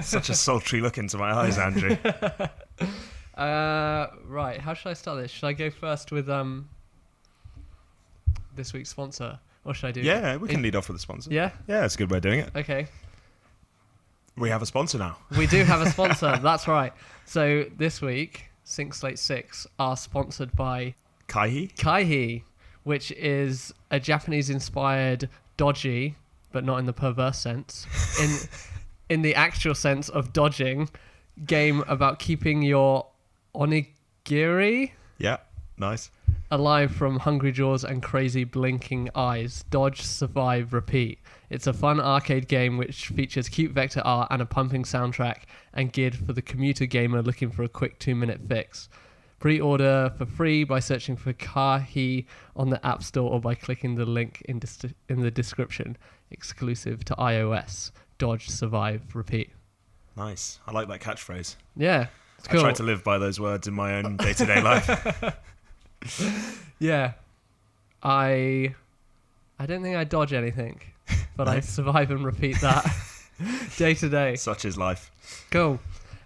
Such a sultry look into my eyes, Andrew. Right, how should I start this? Should I go first with this week's sponsor? Or should I do... Yeah, we can lead off with the sponsor. Yeah? Yeah, it's a good way of doing it. Okay. We have a sponsor now. We do have a sponsor, that's right. So this week, Slate Six are sponsored by... KAIHI? KAIHI, which is a Japanese-inspired dodgy, but not in the perverse sense, in the actual sense of dodging, game about keeping your Onigiri Yeah, nice. alive from hungry jaws and crazy blinking eyes. Dodge, survive, repeat. It's a fun arcade game which features cute vector art and a pumping soundtrack and geared for the commuter gamer looking for a quick 2-minute fix. Pre-order for free by searching for KAIHI on the App Store or by clicking the link in the description. Exclusive to iOS. Dodge, survive, repeat. Nice. I like that catchphrase. Yeah, it's cool. I try to live by those words in my own day-to-day life. Yeah. I don't think I dodge anything, but I survive and repeat that day to day. Such is life. Cool.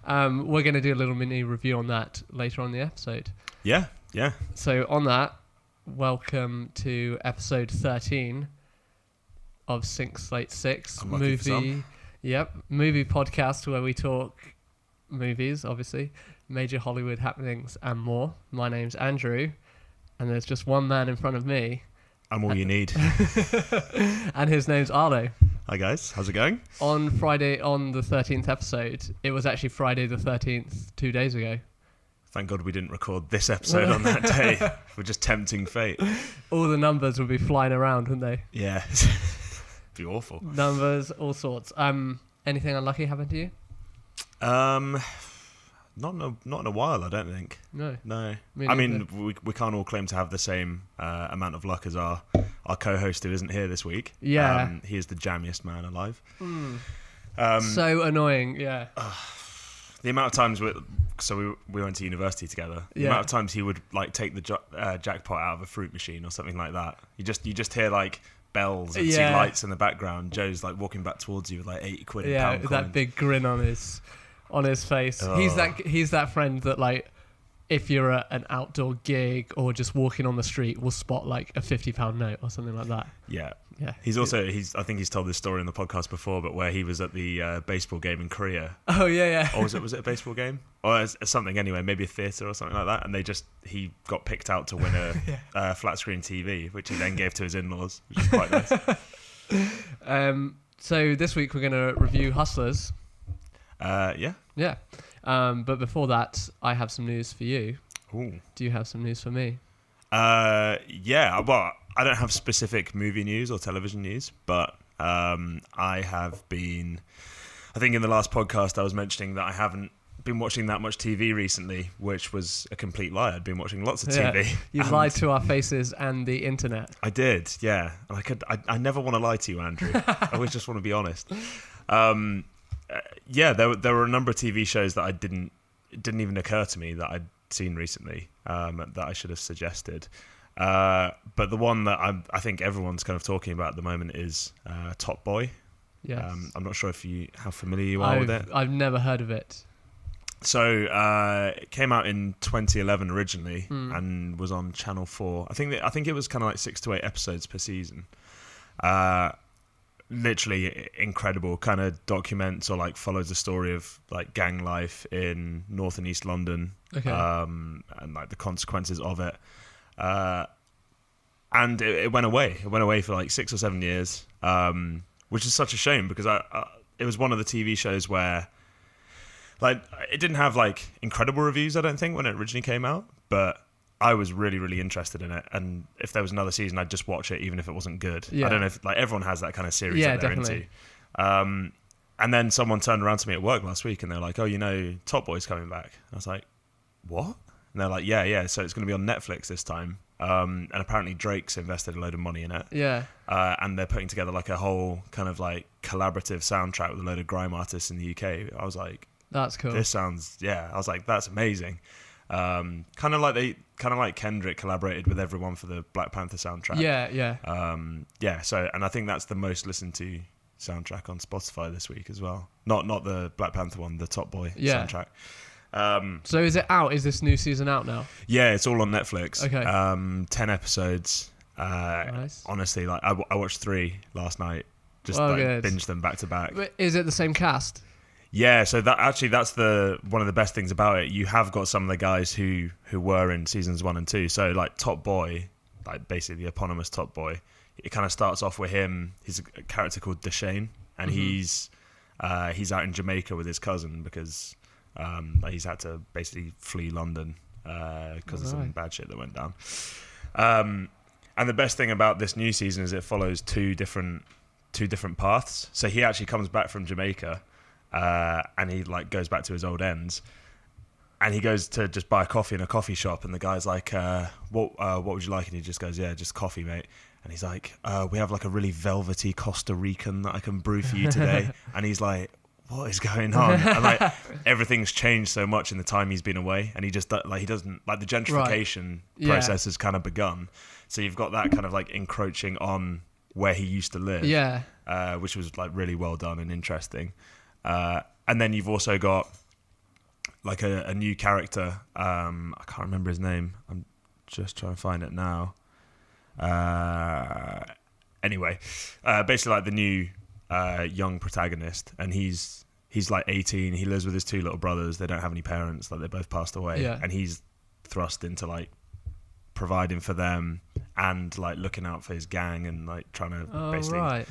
We're going to do a little mini review on that later on in the episode. Yeah. So on that, welcome to episode 13 of Slate Six movie. Yep, movie podcast where we talk movies, obviously, major Hollywood happenings and more. My name's Andrew, and there's just one man in front of me. I'm all you need. And his name's Arlo. Hi guys, how's it going? On Friday, on the 13th episode, it was actually Friday the 13th, 2 days ago. Thank God we didn't record this episode on that day. We're just tempting fate. All the numbers would be flying around, wouldn't they? Yeah. Be awful. Numbers, all sorts. Anything unlucky happened to you? Not in a while, I don't think. No. I mean, we can't all claim to have the same amount of luck as our co-host who isn't here this week. Yeah. He is the jammiest man alive. So annoying, yeah. The amount of times we went to university together. The amount of times he would like take the jackpot out of a fruit machine or something like that. You just hear like bells and see lights in the background. Joe's like walking back towards you with like 80 quid and pound with coins. that big grin on his face. Oh. He's that friend that like if you're at an outdoor gig or just walking on the street will spot like a £50 note or something like that. Yeah. He's I think he's told this story in the podcast before, but where he was at the baseball game in Korea. Oh yeah. Or was it a baseball game? Or something anyway, maybe a theatre or something like that. And he got picked out to win a flat screen TV, which he then gave to his in-laws, which is quite nice. So this week we're going to review Hustlers. Yeah. But before that, I have some news for you. Ooh. Do you have some news for me? Yeah. Well, I don't have specific movie news or television news, but I have been... I think in the last podcast I was mentioning that I haven't been watching that much TV recently, which was a complete lie. I'd been watching lots of TV. You lied to our faces and the internet. I did, yeah. I never want to lie to you, Andrew. I always just want to be honest. There were a number of TV shows that it didn't even occur to me that I'd seen recently that I should have suggested. But the one that I think everyone's kind of talking about at the moment is Top Boy. Yes. I'm not sure how familiar you are with it. I've never heard of it. So it came out in 2011 originally and was on Channel 4. I think it was kind of like 6 to 8 episodes per season. Literally incredible, kind of documents or like follows the story of like gang life in North and East London. Okay. And like the consequences of it. And it went away. It went away for like 6 or 7 years, which is such a shame because it was one of the TV shows where like it didn't have like incredible reviews, I don't think, when it originally came out, but I was really, really interested in it. And if there was another season, I'd just watch it even if it wasn't good. Yeah. I don't know if like everyone has that kind of series that they're definitely into. And then someone turned around to me at work last week and they're like, oh, Top Boy's coming back. I was like, what? And they're like, yeah, so it's going to be on Netflix this time. And apparently Drake's invested a load of money in it. Yeah. And they're putting together like a whole kind of like collaborative soundtrack with a load of grime artists in the UK. I was like, that's cool. This sounds, I was like, that's amazing. Kind of like Kendrick collaborated with everyone for the Black Panther soundtrack. Yeah. So, and I think that's the most listened to soundtrack on Spotify this week as well. Not the Black Panther one, the Top Boy soundtrack. So is it out? Is this new season out now? Yeah, it's all on Netflix. Okay. 10 episodes. Nice. Honestly, like I watched 3 last night. Just binged them back to back. But is it the same cast? Yeah, so that's one of the best things about it. You have got some of the guys who were in seasons 1 and 2. So like Top Boy, like basically the eponymous Top Boy, it kind of starts off with him. He's a character called Deshane, and he's out in Jamaica with his cousin because he's had to basically flee London because of some bad shit that went down. And the best thing about this new season is it follows two different paths. So he actually comes back from Jamaica, and he like goes back to his old ends, and he goes to just buy a coffee in a coffee shop, and the guy's like, what would you like? And he just goes, yeah, just coffee, mate. And he's like, we have like a really velvety Costa Rican that I can brew for you today. And he's like, what is going on? And like everything's changed so much in the time he's been away, and he just like he doesn't like the gentrification process has kind of begun. So you've got that kind of like encroaching on where he used to live, which was like really well done and interesting. And then you've also got like a new character. I can't remember his name. I'm just trying to find it now. Anyway, basically like the new young protagonist, and he's like 18. He lives with his 2 little brothers. They don't have any parents. Like they both passed away, and he's thrust into like providing for them and like looking out for his gang and like trying to basically. Right.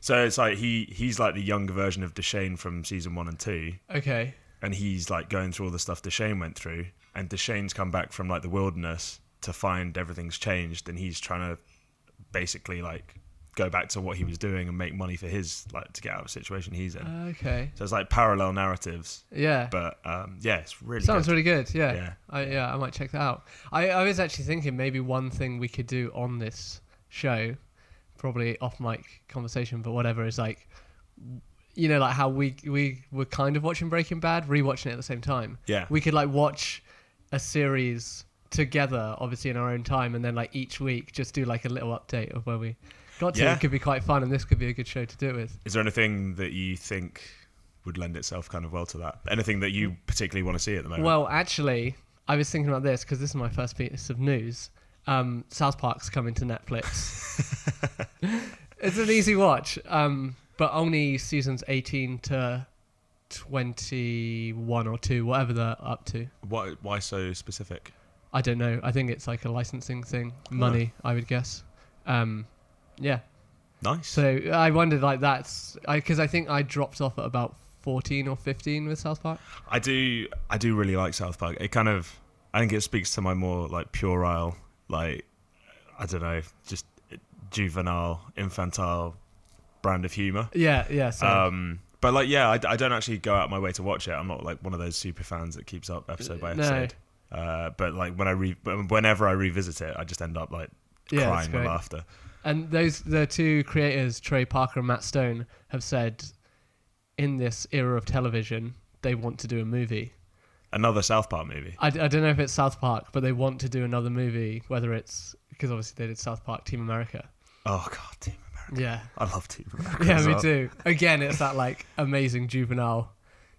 So it's like he's like the younger version of Deshane from season 1 and 2. Okay. And he's like going through all the stuff Deshane went through, and Deshane's come back from like the wilderness to find everything's changed, and he's trying to basically like go back to what he was doing and make money for his like to get out of the situation he's in. Okay. So it's like parallel narratives. Yeah. But it's really sounds good. really good. Yeah. I might check that out. I was actually thinking maybe one thing we could do on this show, probably off mic conversation, but whatever, is like, you know, like how we were kind of watching Breaking Bad, rewatching it at the same time. Yeah. We could like watch a series together, obviously in our own time, and then like each week just do like a little update of where we got to. It could be quite fun, and this could be a good show to do it with. Is there anything that you think would lend itself kind of well to that? Anything that you particularly want to see at the moment? Well, actually, I was thinking about this because this is my first piece of news. South Park's coming to Netflix. It's an easy watch, but only seasons 18 to 21 or 2, whatever they're up to. Why so specific? I don't know. I think it's like a licensing thing. Money, I would guess. Yeah. Nice. So I wondered, like, because I think I dropped off at about 14 or 15 with South Park. I do really like South Park. It kind of, I think it speaks to my more like puerile, like, I don't know, just juvenile, infantile brand of humor. Yeah. Same. But like, yeah, I don't actually go out my way to watch it. I'm not like one of those super fans that keeps up episode by episode. No. But like whenever I revisit it, I just end up like crying with laughter. And the 2 creators, Trey Parker and Matt Stone, have said in this era of television, they want to do a movie. Another South Park movie? I don't know if it's South Park, but they want to do another movie, whether it's, because obviously they did South Park, Team America. Oh, God, Team America. Yeah. I love Team America. Yeah, me too. Again, it's that like amazing juvenile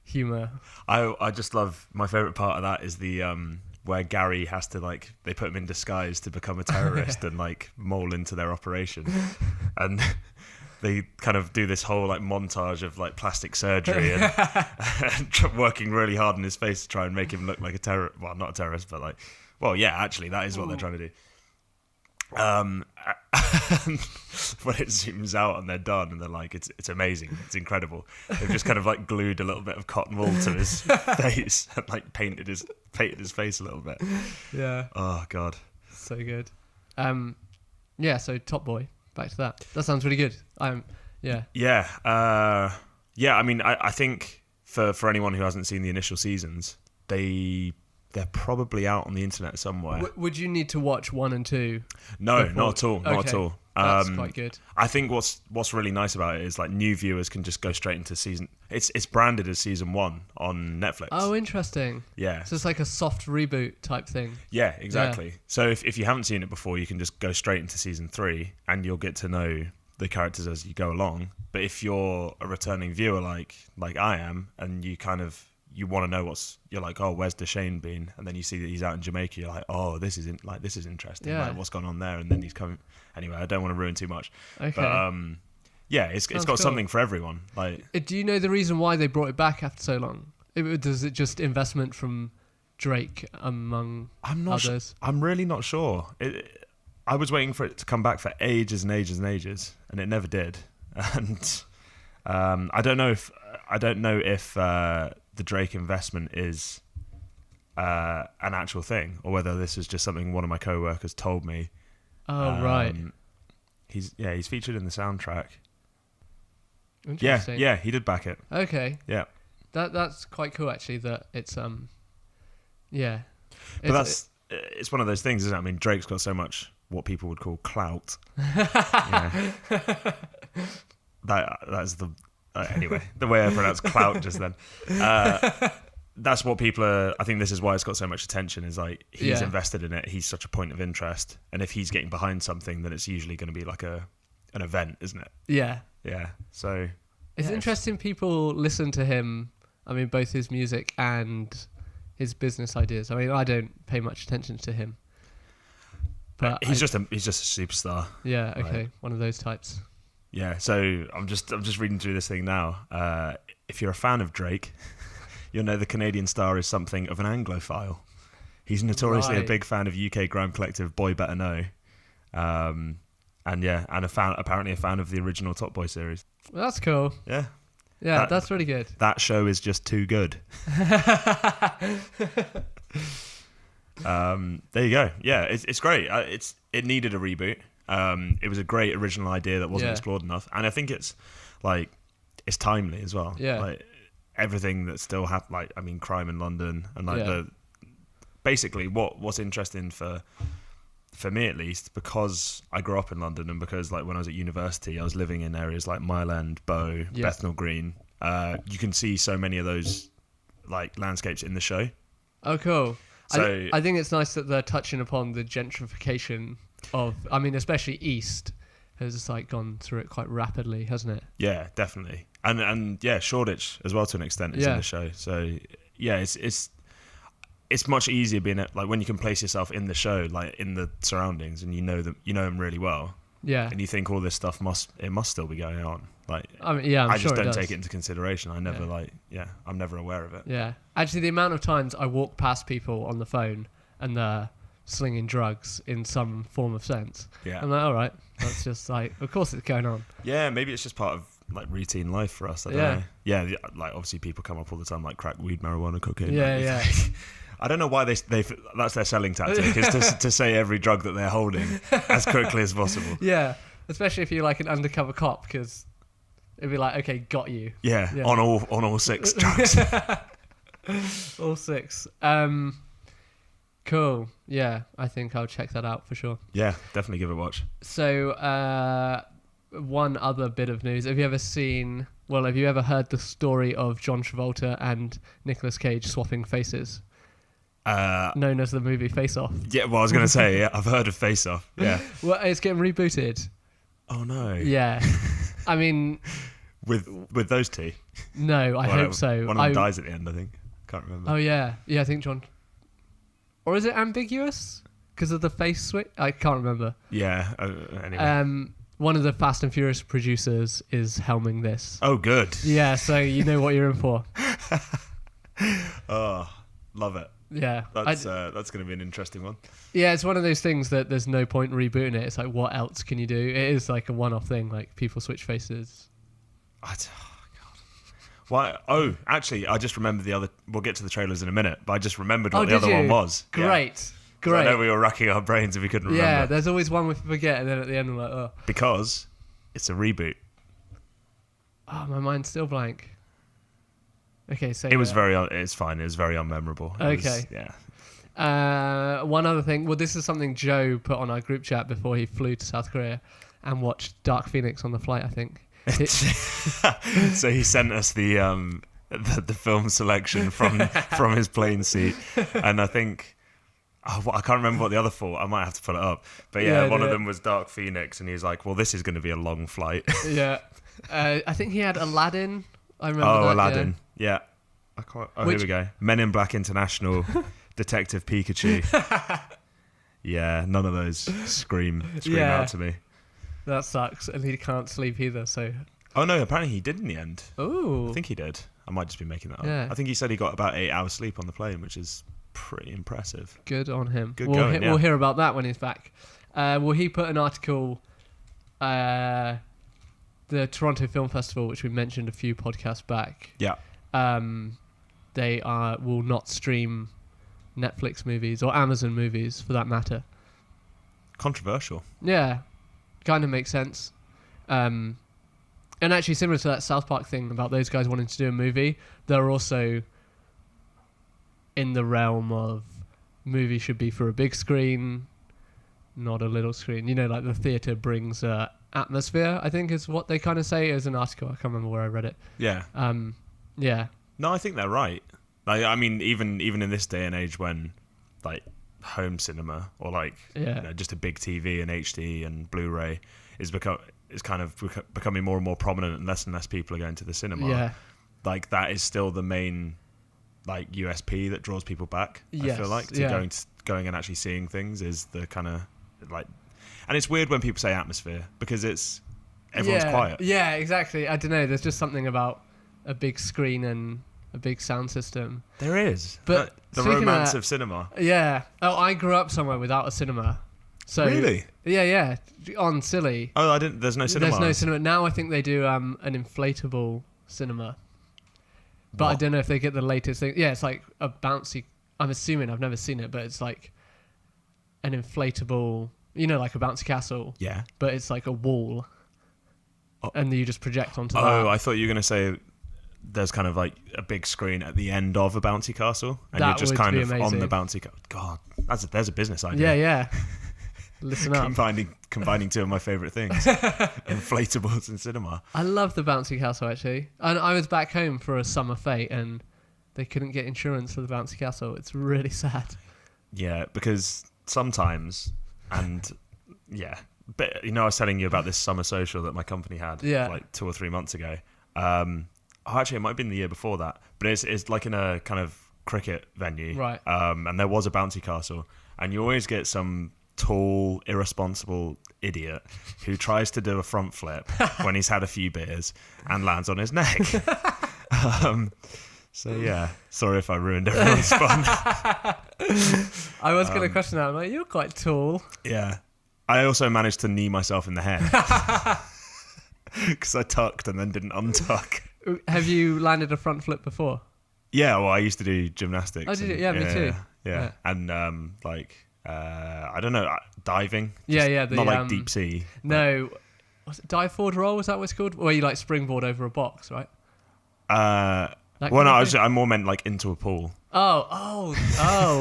humor. I just love, my favorite part of that is the where Gary has to like, they put him in disguise to become a terrorist and like mole into their operation, and they kind of do this whole like montage of like plastic surgery and working really hard in his face to try and make him look like a terrorist. Well, not a terrorist, but like, well, yeah, actually that is what they're trying to do. When it zooms out and they're done and they're like, it's amazing, it's incredible. They've just kind of like glued a little bit of cotton wool to his face and like painted his face a little bit. Yeah. Oh God. So good. Yeah. So Top Boy. Back to that. That sounds really good. Yeah. Yeah. I mean, I think for anyone who hasn't seen the initial seasons, they're probably out on the internet somewhere. Would you need to watch 1 and 2? No, before? not at all. Not at all. That's quite good. I think what's really nice about it is like new viewers can just go straight into season. It's branded as season 1 on Netflix. Oh, interesting. Yeah. So it's like a soft reboot type thing. Yeah, exactly. Yeah. So if you haven't seen it before, you can just go straight into season 3, and you'll get to know the characters as you go along. But if you're a returning viewer like I am, and you kind of you want to know you're like, oh, where's Deshane been? And then you see that he's out in Jamaica. You're like, oh, this is interesting. Yeah. Like, what's gone on there? And then he's coming. Anyway, I don't want to ruin too much. Okay. But yeah, it's got cool. something for everyone. Like, do you know the reason why they brought it back after so long? Does it just investment from Drake among others? I'm really not sure. I was waiting for it to come back for ages and ages and ages, and it never did. And I don't know if the Drake investment is an actual thing, or whether this is just something one of my co-workers told me. Oh, right. He's featured in the soundtrack. Interesting. Yeah, he did back it. Okay. Yeah. That's quite cool, actually. That it's yeah. But it's one of those things, isn't it? I mean, Drake's got so much what people would call clout. Yeah. That's the anyway, the way I pronounced clout just then. That's what people are. I think this is why it's got so much attention. Is like he's invested in it. He's such a point of interest, and if he's getting behind something, then it's usually going to be like an event, isn't it? Yeah. Yeah. So it's interesting. People listen to him. I mean, both his music and his business ideas. I mean, I don't pay much attention to him, but he's just a superstar. Yeah. Okay. Right. One of those types. Yeah. So I'm just reading through this thing now. If you're a fan of Drake, you'll know the Canadian star is something of an Anglophile. He's notoriously a big fan of UK grime collective Boy Better Know, and apparently a fan of the original Top Boy series. Well, that's cool. Yeah. Yeah, that's really good. That show is just too good. There you go. Yeah, it's great. It needed a reboot. It was a great original idea that wasn't explored enough, and I think it's timely as well. Yeah. Like everything that still happened. Like, I mean, crime in London, and basically what's interesting for me at least, because I grew up in London, and because like when I was at university I was living in areas like Mile End, Bow, Bethnal Green, you can see so many of those like landscapes in the show. Oh, cool. So I think it's nice that they're touching upon the gentrification of, I mean, especially East has just like gone through it quite rapidly, hasn't it? Yeah, definitely. And Shoreditch as well to an extent is in the show. So yeah, it's much easier being like when you can place yourself in the show, like in the surroundings, and you know them really well. Yeah. And you think all this stuff must still be going on. Like, I mean, yeah, I just don't take it into consideration. I never I'm never aware of it. Yeah. Actually, the amount of times I walk past people on the phone and they're slinging drugs in some form of sense. Yeah. I'm like, all right, that's just like, of course it's going on. Yeah, maybe it's just part of like routine life for us. I don't know. Yeah, like obviously people come up all the time like crack, weed, marijuana, cocaine. Yeah. I don't know why they that's their selling tactic, is to say every drug that they're holding as quickly as possible. Yeah, especially if you're like an undercover cop, because it'd be like, okay, got you. Yeah. On all 6 drugs. All 6. Cool. Yeah, I think I'll check that out for sure. Yeah, definitely give it a watch. So, one other bit of news. Have you ever heard the story of John Travolta and Nicolas Cage swapping faces? Known as the movie Face Off. Yeah, well, I was going to say, I've heard of Face Off. Yeah. Well, it's getting rebooted. Oh, no. Yeah. I mean... With those two? No, I hope so. One of them dies at the end, I think. Can't remember. Oh, yeah. Yeah, I think John... Or is it ambiguous? Because of the face switch? I can't remember. Yeah, anyway. One of the Fast and Furious producers is helming this. Oh, good. Yeah, so you know what you're in for. Oh, love it. Yeah. That's going to be an interesting one. Yeah, it's one of those things that there's no point rebooting it. It's like, what else can you do? It is like a one-off thing, like people switch faces. Oh, God. Why? Oh, actually, I just remembered we'll get to the trailers in a minute, but I just remembered what the other one was. Great. Yeah. Great. I know we were racking our brains if we couldn't remember. Yeah, there's always one we forget, and then at the end we're like, oh. Because it's a reboot. Oh, my mind's still blank. Okay, so... It's fine. It was very unmemorable. Yeah. One other thing. Well, this is something Joe put on our group chat before he flew to South Korea and watched Dark Phoenix on the flight, I think. So he sent us the film selection from his plane seat, and I think I can't remember what the other four. I might have to pull it up. But one of them was Dark Phoenix, and he was like, "Well, this is going to be a long flight." Yeah, I think he had Aladdin. I remember. Oh, that, Aladdin. Yeah. I can't. Oh, here we go. Men in Black International, Detective Pikachu. Yeah, none of those scream out to me. That sucks, and he can't sleep either. So. Oh no! Apparently he did in the end. Oh. I think he did. I might just be making that up. Yeah. I think he said he got about 8 hours sleep on the plane, which is pretty impressive. Good on him. We'll hear about that when he's back. Well, he put an article, the Toronto Film Festival, which we mentioned a few podcasts back. Yeah. They will not stream Netflix movies or Amazon movies for that matter. Controversial. Yeah, kind of makes sense. And actually, similar to that South Park thing about those guys wanting to do a movie, they're also in the realm of movie should be for a big screen, not a little screen. You know, like the theatre brings atmosphere, I think is what they kind of say as an article. I can't remember where I read it. Yeah. Yeah. No, I think they're right. Like, I mean, even in this day and age when, like, home cinema or like just a big TV and HD and Blu-ray is kind of becoming more and more prominent, and less people are going to the cinema. Yeah. Like, that is still the main like USP that draws people back. Yes, I feel like going and actually seeing things is the kind of like, and it's weird when people say atmosphere because everyone's quiet. Yeah, exactly. I don't know. There's just something about a big screen and a big sound system. There is, but the romance of cinema. Yeah. Oh, I grew up somewhere without a cinema. So really? Yeah. On Scilly. Oh, I didn't. There's no cinema. There's no cinema now. I think they do an inflatable cinema. But what? I don't know if they get the latest thing. Yeah, it's like a bouncy. I'm assuming, I've never seen it, but it's like an inflatable, like a bouncy castle. Yeah. But it's like a wall. Oh. And you just project onto that. Oh, I thought you were going to say there's kind of like a big screen at the end of a bouncy castle. And that you're just kind of amazing. on the bouncy castle. God, there's a business idea. Yeah. Listen up. Combining two of my favourite things. Inflatables and cinema. I love the bouncy castle, actually. And I was back home for a summer fete and they couldn't get insurance for the bouncy castle. It's really sad. Yeah, because sometimes, but I was telling you about this summer social that my company had like 2 or 3 months ago. Actually, it might have been the year before that. But it's like in a kind of cricket venue. Right. And there was a bouncy castle. And you always get some tall, irresponsible idiot who tries to do a front flip when he's had a few beers and lands on his neck. So yeah, sorry if I ruined everyone's fun. I was going to question that. I'm like, you're quite tall. Yeah. I also managed to knee myself in the head because I tucked and then didn't untuck. Have you landed a front flip before? Yeah, well, I used to do gymnastics. Oh, did you? Yeah, me too. Yeah. And I don't know, diving. Not like deep sea. No, was it dive forward roll? Was that what it's called? Where you like springboard over a box, right? I more meant like into a pool. Oh,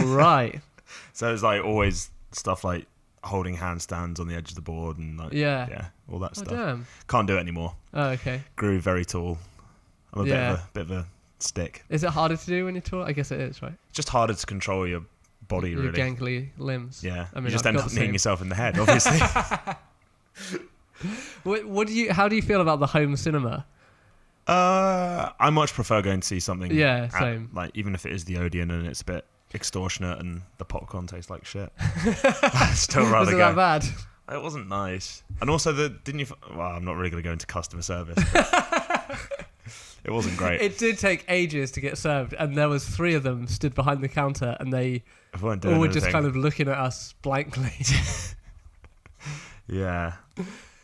right. So it's like always stuff like holding handstands on the edge of the board and like all that stuff. Damn. Can't do it anymore. Oh, okay. Grew very tall. I'm a bit of a stick. Is it harder to do when you're tall? I guess it is, right? It's just harder to control your body, your really. gangly limbs. Yeah. I mean, you just end up kneeing yourself in the head, obviously. How do you feel about the home cinema? I much prefer going to see something. Yeah, same. Like even if it is the Odeon and it's a bit extortionate and the popcorn tastes like shit. I'd still rather Was it that bad? It wasn't nice. And also I'm not really going to go into customer service. It wasn't great. It did take ages to get served, and there was 3 of them stood behind the counter, and they all were just kind of looking at us blankly. Yeah.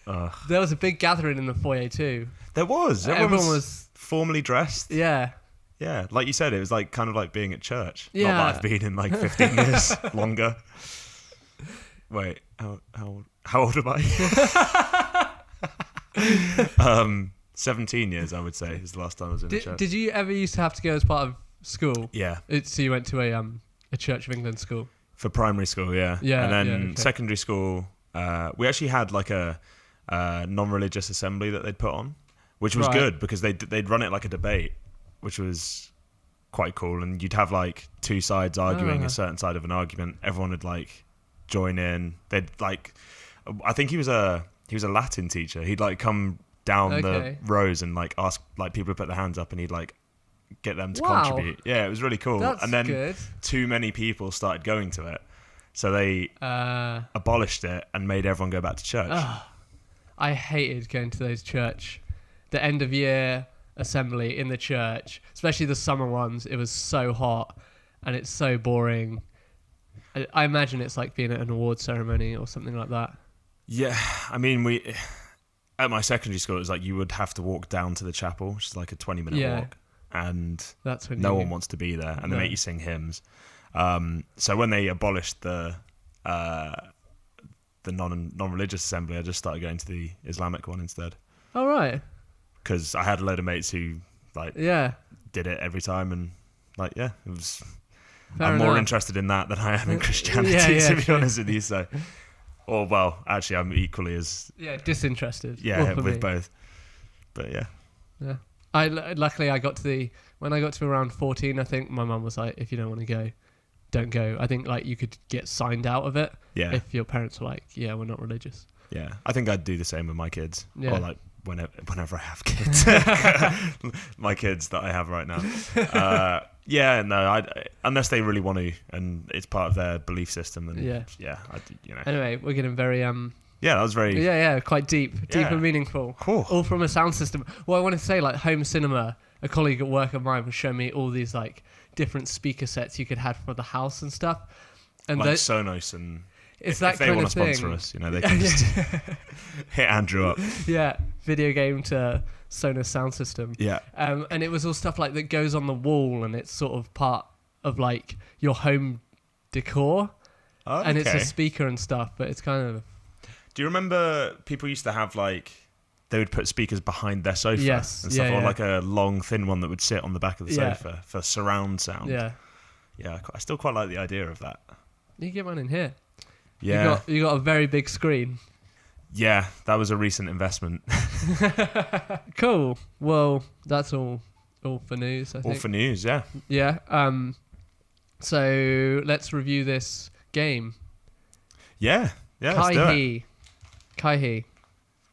Ugh. There was a big gathering in the foyer too. There was. Everyone was formally dressed. Yeah. Yeah, like you said, it was like kind of like being at church. Yeah. Not that I've been in like 15 years longer. Wait, how old am I? 17 years, I would say, is the last time I was in a church. Did you ever used to have to go as part of school? Yeah. So you went to a Church of England school? For primary school, yeah. Yeah. And then secondary school, we actually had like a non-religious assembly that they'd put on, which was good because they'd run it like a debate, which was quite cool. And you'd have like two sides arguing a certain side of an argument. Everyone would like join in. They'd like, I think he was a Latin teacher. He'd like come down the rows and like ask like people to put their hands up, and he'd like get them to contribute. Yeah, it was really cool. That's and then good. Too many people started going to it, so they abolished it and made everyone go back to church. I hated going to the end of year assembly in the church, especially the summer ones. It was so hot and it's so boring. I imagine it's like being at an award ceremony or something like that. Yeah, I mean, at my secondary school, it was like you would have to walk down to the chapel, which is like a 20-minute walk, and that's when no one wants to be there, and they make you sing hymns. So when they abolished the non-religious assembly, I just started going to the Islamic one instead. Oh, right. Because I had a load of mates who like did it every time, and like it was. I'm more interested in that than I am in Christianity, to be honest with you. So, or well, actually, I'm equally as disinterested. Yeah, with both. But yeah. Luckily I got to when I got to around 14, I think my mum was like, if you don't want to go, don't go. I think like you could get signed out of it if your parents were like, yeah, we're not religious. Yeah, I think I'd do the same with my kids. Or like whenever I have kids. My kids that I have right now. Unless they really want to and it's part of their belief system, then Anyway, we're getting very that was very quite deep and meaningful. Cool. All from a sound system. Well, I want to say like home cinema. A colleague at work of mine was showing me all these like different speaker sets you could have for the house and stuff. And like Sonos and. It's if they want to sponsor us, they can just hit Andrew up. Yeah, video game to Sonos sound system. Yeah. And it was all stuff like that goes on the wall, and it's sort of part of like your home decor. Oh, okay. And it's a speaker and stuff, but it's kind of. Do you remember people used to have like they would put speakers behind their sofa and stuff, or like a long thin one that would sit on the back of the sofa for surround sound. Yeah. Yeah, I still quite like the idea of that. You can get one in here. Yeah. You got a very big screen. Yeah, that was a recent investment. Cool. Well, that's all for news, I think. All for news, yeah. Yeah. So let's review this game. Yeah, let's do it. KAIHI.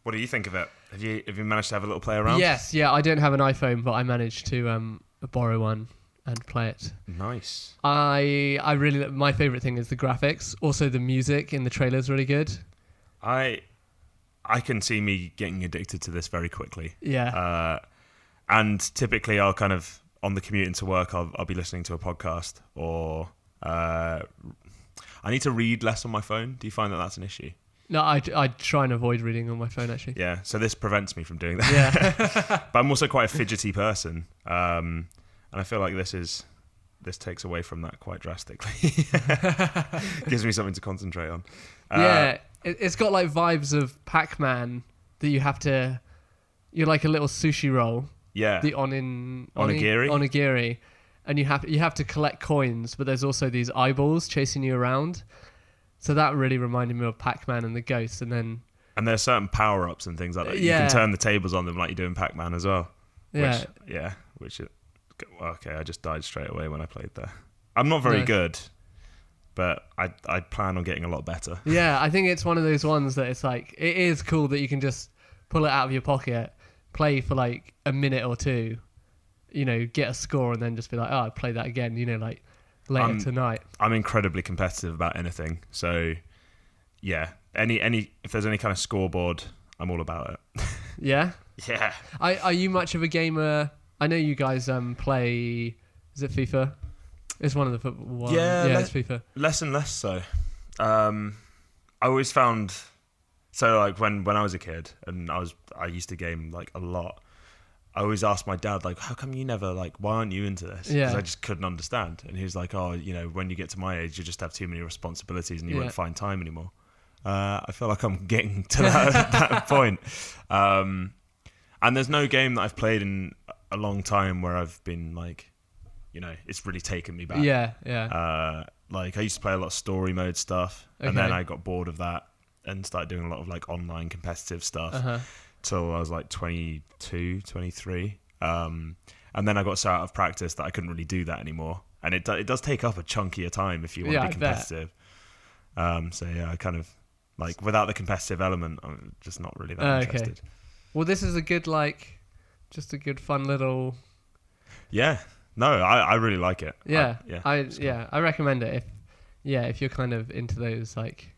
What do you think of it? Have you managed to have a little play around? Yes, yeah. I don't have an iPhone, but I managed to borrow one and play it. Nice. I really, my favorite thing is the graphics. Also, the music in the trailer is really good. I can see me getting addicted to this very quickly. Yeah. And typically, I'll kind of on the commute into work, I'll be listening to a podcast, or I need to read less on my phone. Do you find that that's an issue? No, I try and avoid reading on my phone actually. Yeah. So this prevents me from doing that. Yeah. But I'm also quite a fidgety person. And I feel like this takes away from that quite drastically. Gives me something to concentrate on. It's got like vibes of Pac-Man that you're like a little sushi roll. Yeah. The Onigiri. And you have to collect coins, but there's also these eyeballs chasing you around. So that really reminded me of Pac-Man and the ghosts, and there's certain power-ups and things like that. You can turn the tables on them like you do in Pac-Man as well. Okay, I just died straight away when I played there. I'm not very good, but I plan on getting a lot better. Yeah, I think it's one of those ones that it's like, it is cool that you can just pull it out of your pocket, play for like a minute or two, get a score, and then just be like, oh, I'll play that again, like later tonight. I'm incredibly competitive about anything. So, yeah, if there's any kind of scoreboard, I'm all about it. Yeah? Yeah. Are you much of a gamer? I know you guys play. Is it FIFA? It's one of the football ones. Yeah, it's FIFA. Less and less so. I always found like when I was a kid and I used to game like a lot. I always asked my dad like, how come you never like? Why aren't you into this? Because I just couldn't understand. And he was like, oh, when you get to my age, you just have too many responsibilities and you won't find time anymore. I feel like I'm getting to that point. And there's no game that I've played in a long time where I've been like, it's really taken me back. Yeah. Like I used to play a lot of story mode stuff, and then I got bored of that and started doing a lot of like online competitive stuff till I was like 22, 23. And then I got so out of practice that I couldn't really do that anymore. And it does take up a chunkier time if you want to be competitive. So yeah, I kind of like without the competitive element, I'm just not really that interested. Okay. Well, this is a good just a good fun little. Yeah. No, I really like it. Yeah. Cool. I recommend it if you're kind of into those like.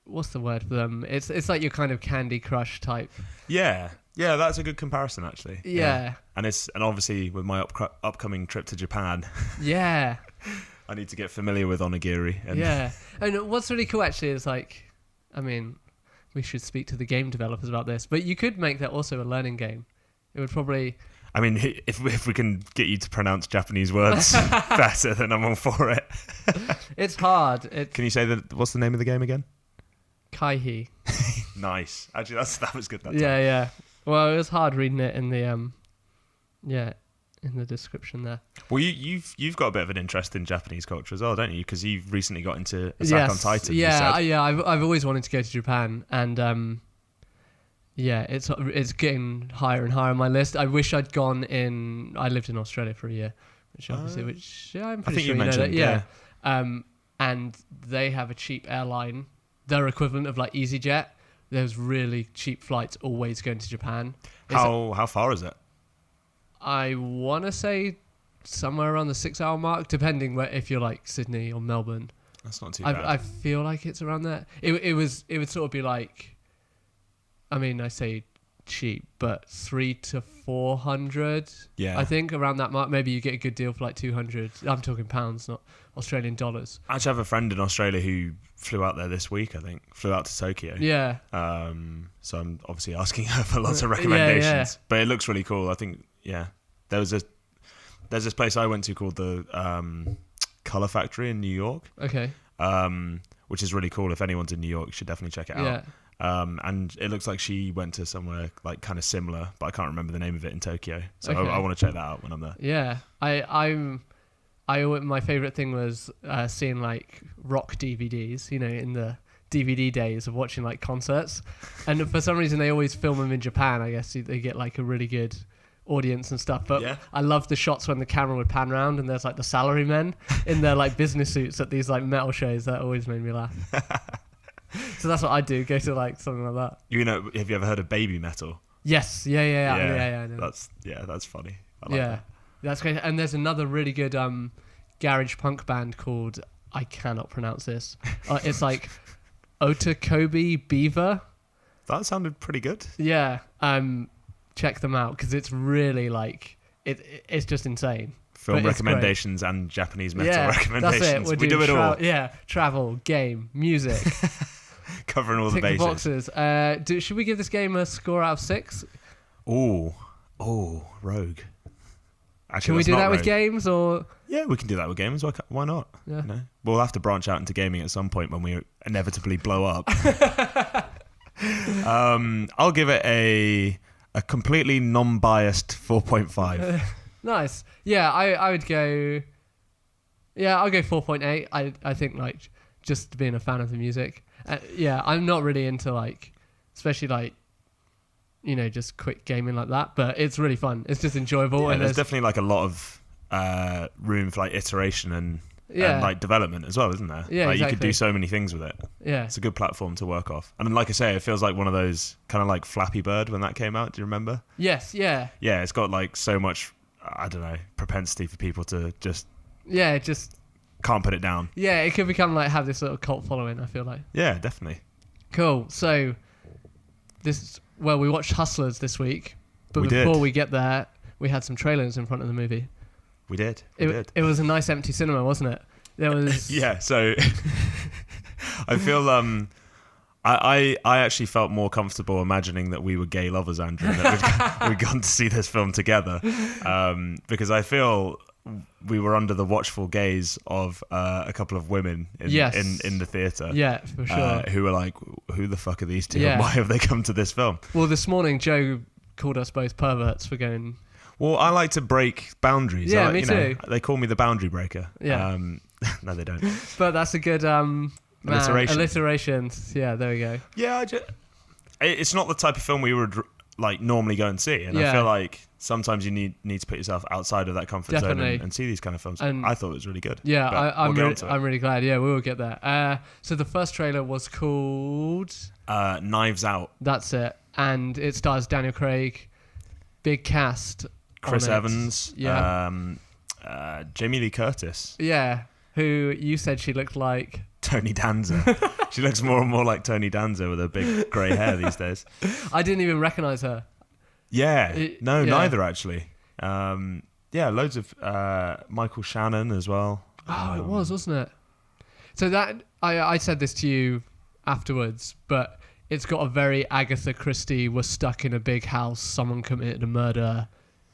What's the word for them? It's like your kind of Candy Crush type. Yeah, that's a good comparison actually. Yeah. And obviously with my upcoming trip to Japan. Yeah. I need to get familiar with onigiri. And what's really cool actually is like, I mean, we should speak to the game developers about this, but you could make that also a learning game. It would probably. I mean, if we can get you to pronounce Japanese words better, then I'm all for it. It's hard. Can you say what's the name of the game again? KAIHI. Nice. Actually, that was good. Yeah. Well, it was hard reading it in the in the description there. Well, you've got a bit of an interest in Japanese culture as well, don't you? Because you've recently got into Attack on Titan. Yeah. I've always wanted to go to Japan, and it's getting higher and higher on my list. I wish I'd gone in. I lived in Australia for a year, I'm pretty sure you mentioned. That. Yeah. And they have a cheap airline. Their equivalent of like EasyJet. There's really cheap flights always going to Japan. How far is it? I want to say somewhere around the 6-hour mark, depending if you're like Sydney or Melbourne. That's not too bad. I feel like it's around there. It would sort of be like, I mean, I say cheap, but 300 to 400. Yeah, I think around that mark. Maybe you get a good deal for like 200. I'm talking pounds, not Australian dollars. I actually have a friend in Australia who flew out there this week. I think flew out to Tokyo. Yeah. So I'm obviously asking her for lots of recommendations. But it looks really cool. I think there's this place I went to called the Color Factory in New York. Okay. Which is really cool. If anyone's in New York, you should definitely check it out. Yeah. And it looks like she went to somewhere like kind of similar, but I can't remember the name of it in Tokyo. So Okay. I want to check that out when I'm there. Yeah, my favorite thing was seeing like rock DVDs, in the DVD days of watching like concerts, and for some reason they always film them in Japan. I guess they get like a really good audience and stuff. But Yeah. I love the shots when the camera would pan around and there's like the salarymen in their like business suits at these like metal shows. That always made me laugh. So that's what I do. Go to like something like that. Have you ever heard of baby metal? Yes. Yeah. I know. That's funny. I like Yeah, that. that's great. And there's another really good garage punk band called, I cannot pronounce this. It's like Otakobi Beaver. That sounded pretty good. Yeah. Check them out because it's really like it's just insane. Film recommendations and Japanese metal recommendations. That's it. We do it all. Yeah, travel, game, music. Covering all the Tick bases. the boxes. Should we give this game a score out of 6? Oh, Rogue. Actually, Can we do that with Rogue. Games or? Yeah, we can do that with games. Why not? Yeah. We'll have to branch out into gaming at some point when we inevitably blow up. I'll give it a completely non-biased 4.5. Nice. Yeah, I would go. Yeah, I'll go 4.8. I think like just being a fan of the music. I'm not really into like, especially like, just quick gaming like that. But it's really fun. It's just enjoyable. Yeah, and there's definitely like a lot of room for like iteration and like development as well, isn't there? Yeah, like exactly. You could do so many things with it. Yeah, it's a good platform to work off. And like I say, it feels like one of those kind of like Flappy Bird when that came out. Do you remember? Yes. Yeah. Yeah, it's got like so much, I don't know, propensity for people to just can't put it down. Yeah, it could become like have this little cult following. I feel like. Yeah, definitely. Cool. So we watched Hustlers this week, but before we get there, we had some trailers in front of the movie. We did. It was a nice empty cinema, wasn't it? There was. Yeah. So I feel I actually felt more comfortable imagining that we were gay lovers, Andrew, and that we'd gone to see this film together, because I feel we were under the watchful gaze of a couple of women in the theatre. Yeah, for sure. Who were like, who the fuck are these two? Yeah. And why have they come to this film? Well, this morning, Joe called us both perverts for going... Well, I like to break boundaries. Yeah, me too. They call me the boundary breaker. Yeah. No, they don't. But that's a good... alliteration. Alliterations. Yeah, there we go. Yeah, it's not the type of film we would like normally go and see. And I feel like sometimes you need to put yourself outside of that comfort zone and see these kind of films. And I thought it was really good. Yeah, I'm really glad. Yeah, we will get there. So the first trailer was called Knives Out. That's it. And it stars Daniel Craig, big cast. Chris Evans, Jamie Lee Curtis. Yeah, who you said she looked like... Tony Danza. She looks more and more like Tony Danza with her big grey hair these days. I didn't even recognise her. Yeah, neither actually. Loads of Michael Shannon as well. Oh, it was, wasn't it? So that I said this to you afterwards, but it's got a very Agatha Christie, was stuck in a big house, someone committed a murder,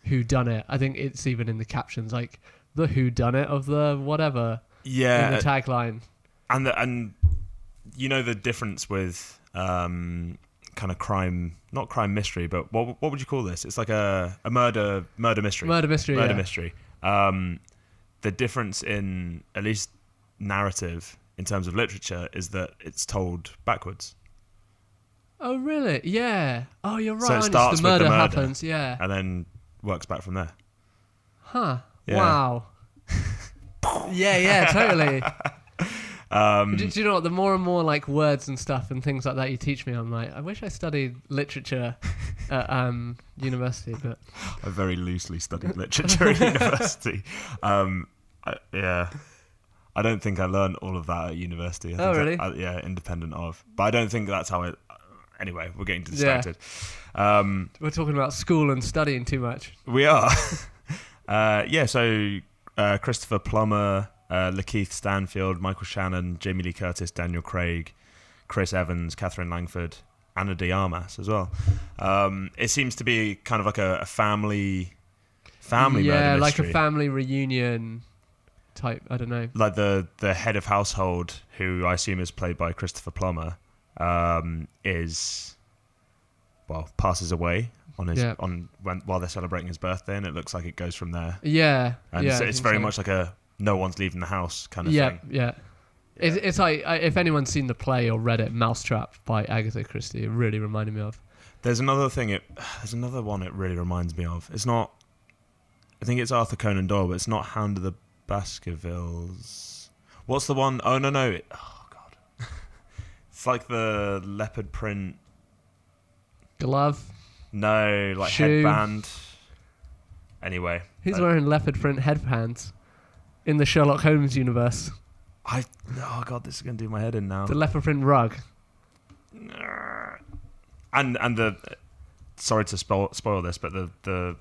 who done it. I think it's even in the captions, like the who done it of the whatever. Yeah, in the tagline. And you know the difference with kind of crime, not crime mystery, but what would you call this? It's like a murder mystery. Murder mystery. The difference in at least narrative in terms of literature is that it's told backwards. Oh really? Yeah. Oh, you're right. So it starts the with the murder happens. Yeah. And then works back from there. Huh. Yeah. Wow. yeah, totally. Do you know what? The more and more like words and stuff and things like that you teach me, I'm like, I wish I studied literature at university, but I very loosely studied literature at university. I don't think I learned all of that at university. Really? Independent of. But I don't think that's how it... Anyway, we're getting distracted. We're talking about school and studying too much. We are. So Christopher Plummer, Lakeith Stanfield, Michael Shannon, Jamie Lee Curtis, Daniel Craig, Chris Evans, Catherine Langford, Anna de Armas as well. It seems to be kind of like a family murder mystery. Yeah, like a family reunion type. I don't know. Like the head of household, who I assume is played by Christopher Plummer, passes away while they're celebrating his birthday, and it looks like it goes from there. Yeah, and so it's very much like a no one's leaving the house kind of thing. Yeah. It's like, if anyone's seen the play or read it, Mousetrap by Agatha Christie, it really reminded me of. There's another one it really reminds me of. It's not, I think it's Arthur Conan Doyle, but it's not Hound of the Baskervilles. What's the one? Oh, no. Oh, God. It's like the leopard print. Glove? No, like shoe. Headband. Anyway. Who's wearing leopard print headbands in the Sherlock Holmes universe? Oh, God, this is going to do my head in now. The leopard print rug. And the... Sorry to spoil this, but it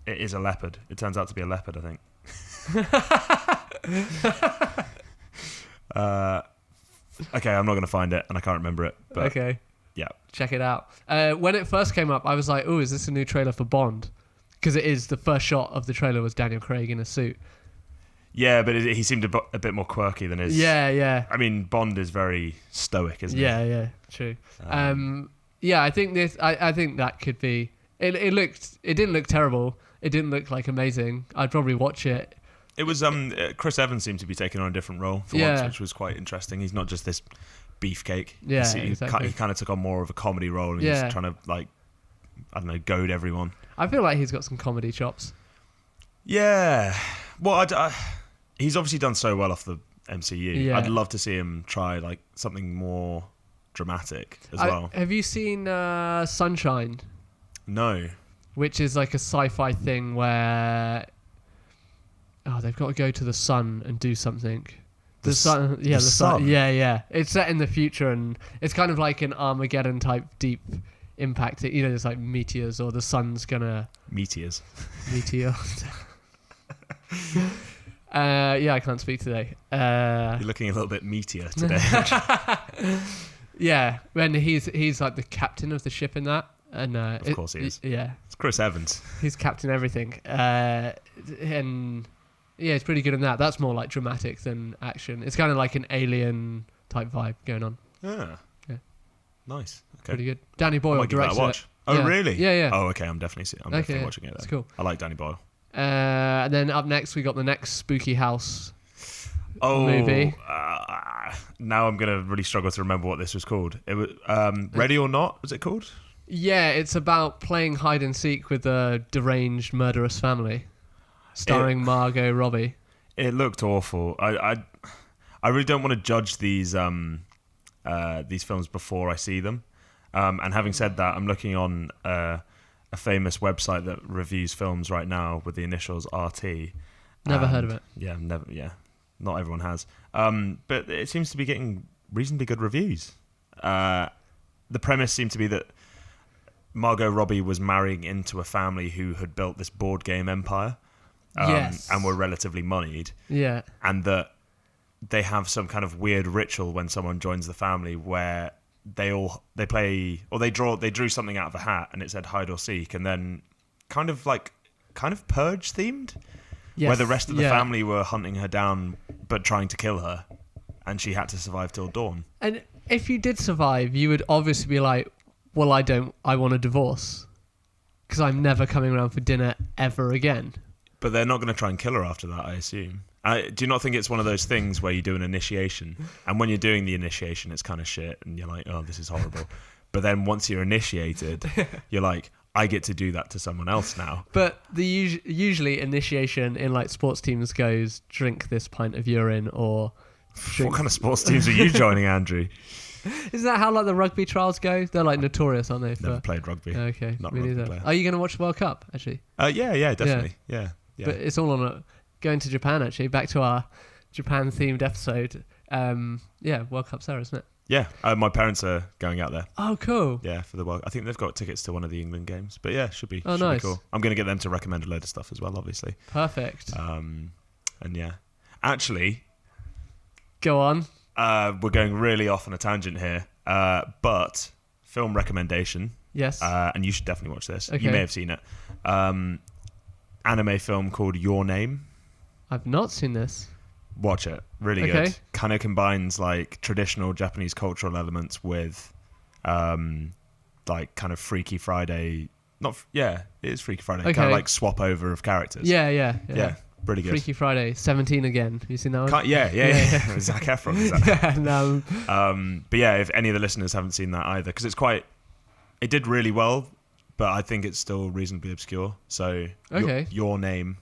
is a leopard. It turns out to be a leopard, I think. Okay, I'm not going to find it, and I can't remember it. But okay. Yeah. Check it out. When it first came up, I was like, oh, is this a new trailer for Bond? Because it is. The first shot of the trailer was Daniel Craig in a suit. Yeah, but he seemed a bit more quirky than his... Yeah. I mean, Bond is very stoic, isn't he? Yeah, true. I think this... I think that could be... It didn't look terrible. It didn't look like amazing. I'd probably watch it. It was... Chris Evans seemed to be taking on a different role for once, which was quite interesting. He's not just this beefcake. Yeah, exactly. He kind of took on more of a comedy role, and he's trying to, like, I don't know, goad everyone. I feel like he's got some comedy chops. Yeah. Well, he's obviously done so well off the MCU. Yeah. I'd love to see him try like something more dramatic as well. Have you seen Sunshine? No. Which is like a sci-fi thing where they've got to go to the sun and do something. The sun. Yeah. It's set in the future, and it's kind of like an Armageddon type deep impact. You know, there's like meteors, or the sun's gonna meteor. I can't speak today. You're looking a little bit meteor today. Yeah, when he's like the captain of the ship in that, and of course he is. Yeah, it's Chris Evans. He's captain everything, and yeah, he's pretty good in that. That's more like dramatic than action. It's kind of like an Alien type vibe going on. Yeah. Nice. Okay. Pretty good. Danny Boyle directs it. Oh, really? Yeah. Oh, okay. I'm definitely watching it. That's cool. I like Danny Boyle. And then up next, we got the next Spooky House movie. Now I'm going to really struggle to remember what this was called. It was Ready or Not, was it called? Yeah, it's about playing hide and seek with a deranged, murderous family, starring Margot Robbie. It looked awful. I really don't want to judge these films before I see them. And having said that, I'm looking on a famous website that reviews films right now with the initials RT. Never heard of it. Yeah, never. Yeah, not everyone has. But it seems to be getting reasonably good reviews. The premise seemed to be that Margot Robbie was marrying into a family who had built this board game empire, and were relatively moneyed. Yeah, and that they have some kind of weird ritual when someone joins the family where they drew something out of a hat and it said hide or seek, and then kind of purge themed, where the rest of the family were hunting her down but trying to kill her, and she had to survive till dawn. And if you did survive, you would obviously be like, well, I want a divorce because I'm never coming around for dinner ever again. But they're not going to try and kill her after that, I assume. Do you not think it's one of those things where you do an initiation, and when you're doing the initiation, it's kind of shit, and you're like, oh, this is horrible. But then once you're initiated, you're like, I get to do that to someone else now. But usually initiation in like sports teams goes, drink this pint of urine or... What kind of sports teams are you joining, Andrew? Isn't that how like the rugby trials go? They're like notorious, aren't they? Never played rugby. Okay, not me a rugby neither. player. Are you going to watch the World Cup actually? Yeah, definitely. Yeah. But it's all on going to Japan actually. Back to our Japan themed episode. World Cup's there, isn't it? Yeah, my parents are going out there. Oh, cool. Yeah, for the World. I think they've got tickets to one of the England games. But yeah, should be. Oh, should nice. Be cool. I'm going to get them to recommend a load of stuff as well, obviously. Perfect. And yeah, actually, go on. We're going really off on a tangent here, but film recommendation. Yes. And you should definitely watch this. Okay. You may have seen it. Anime film called Your Name. I've not seen this. Watch it. Really good. Kind of combines like traditional Japanese cultural elements with like kind of Freaky Friday. It is Freaky Friday. Okay. Kind of like swap over of characters. Yeah. Pretty good. Freaky Friday, 17 again. Have you seen that one? Yeah. Zac Efron. But yeah, if any of the listeners haven't seen that either, because it did really well, but I think it's still reasonably obscure. So Your Name.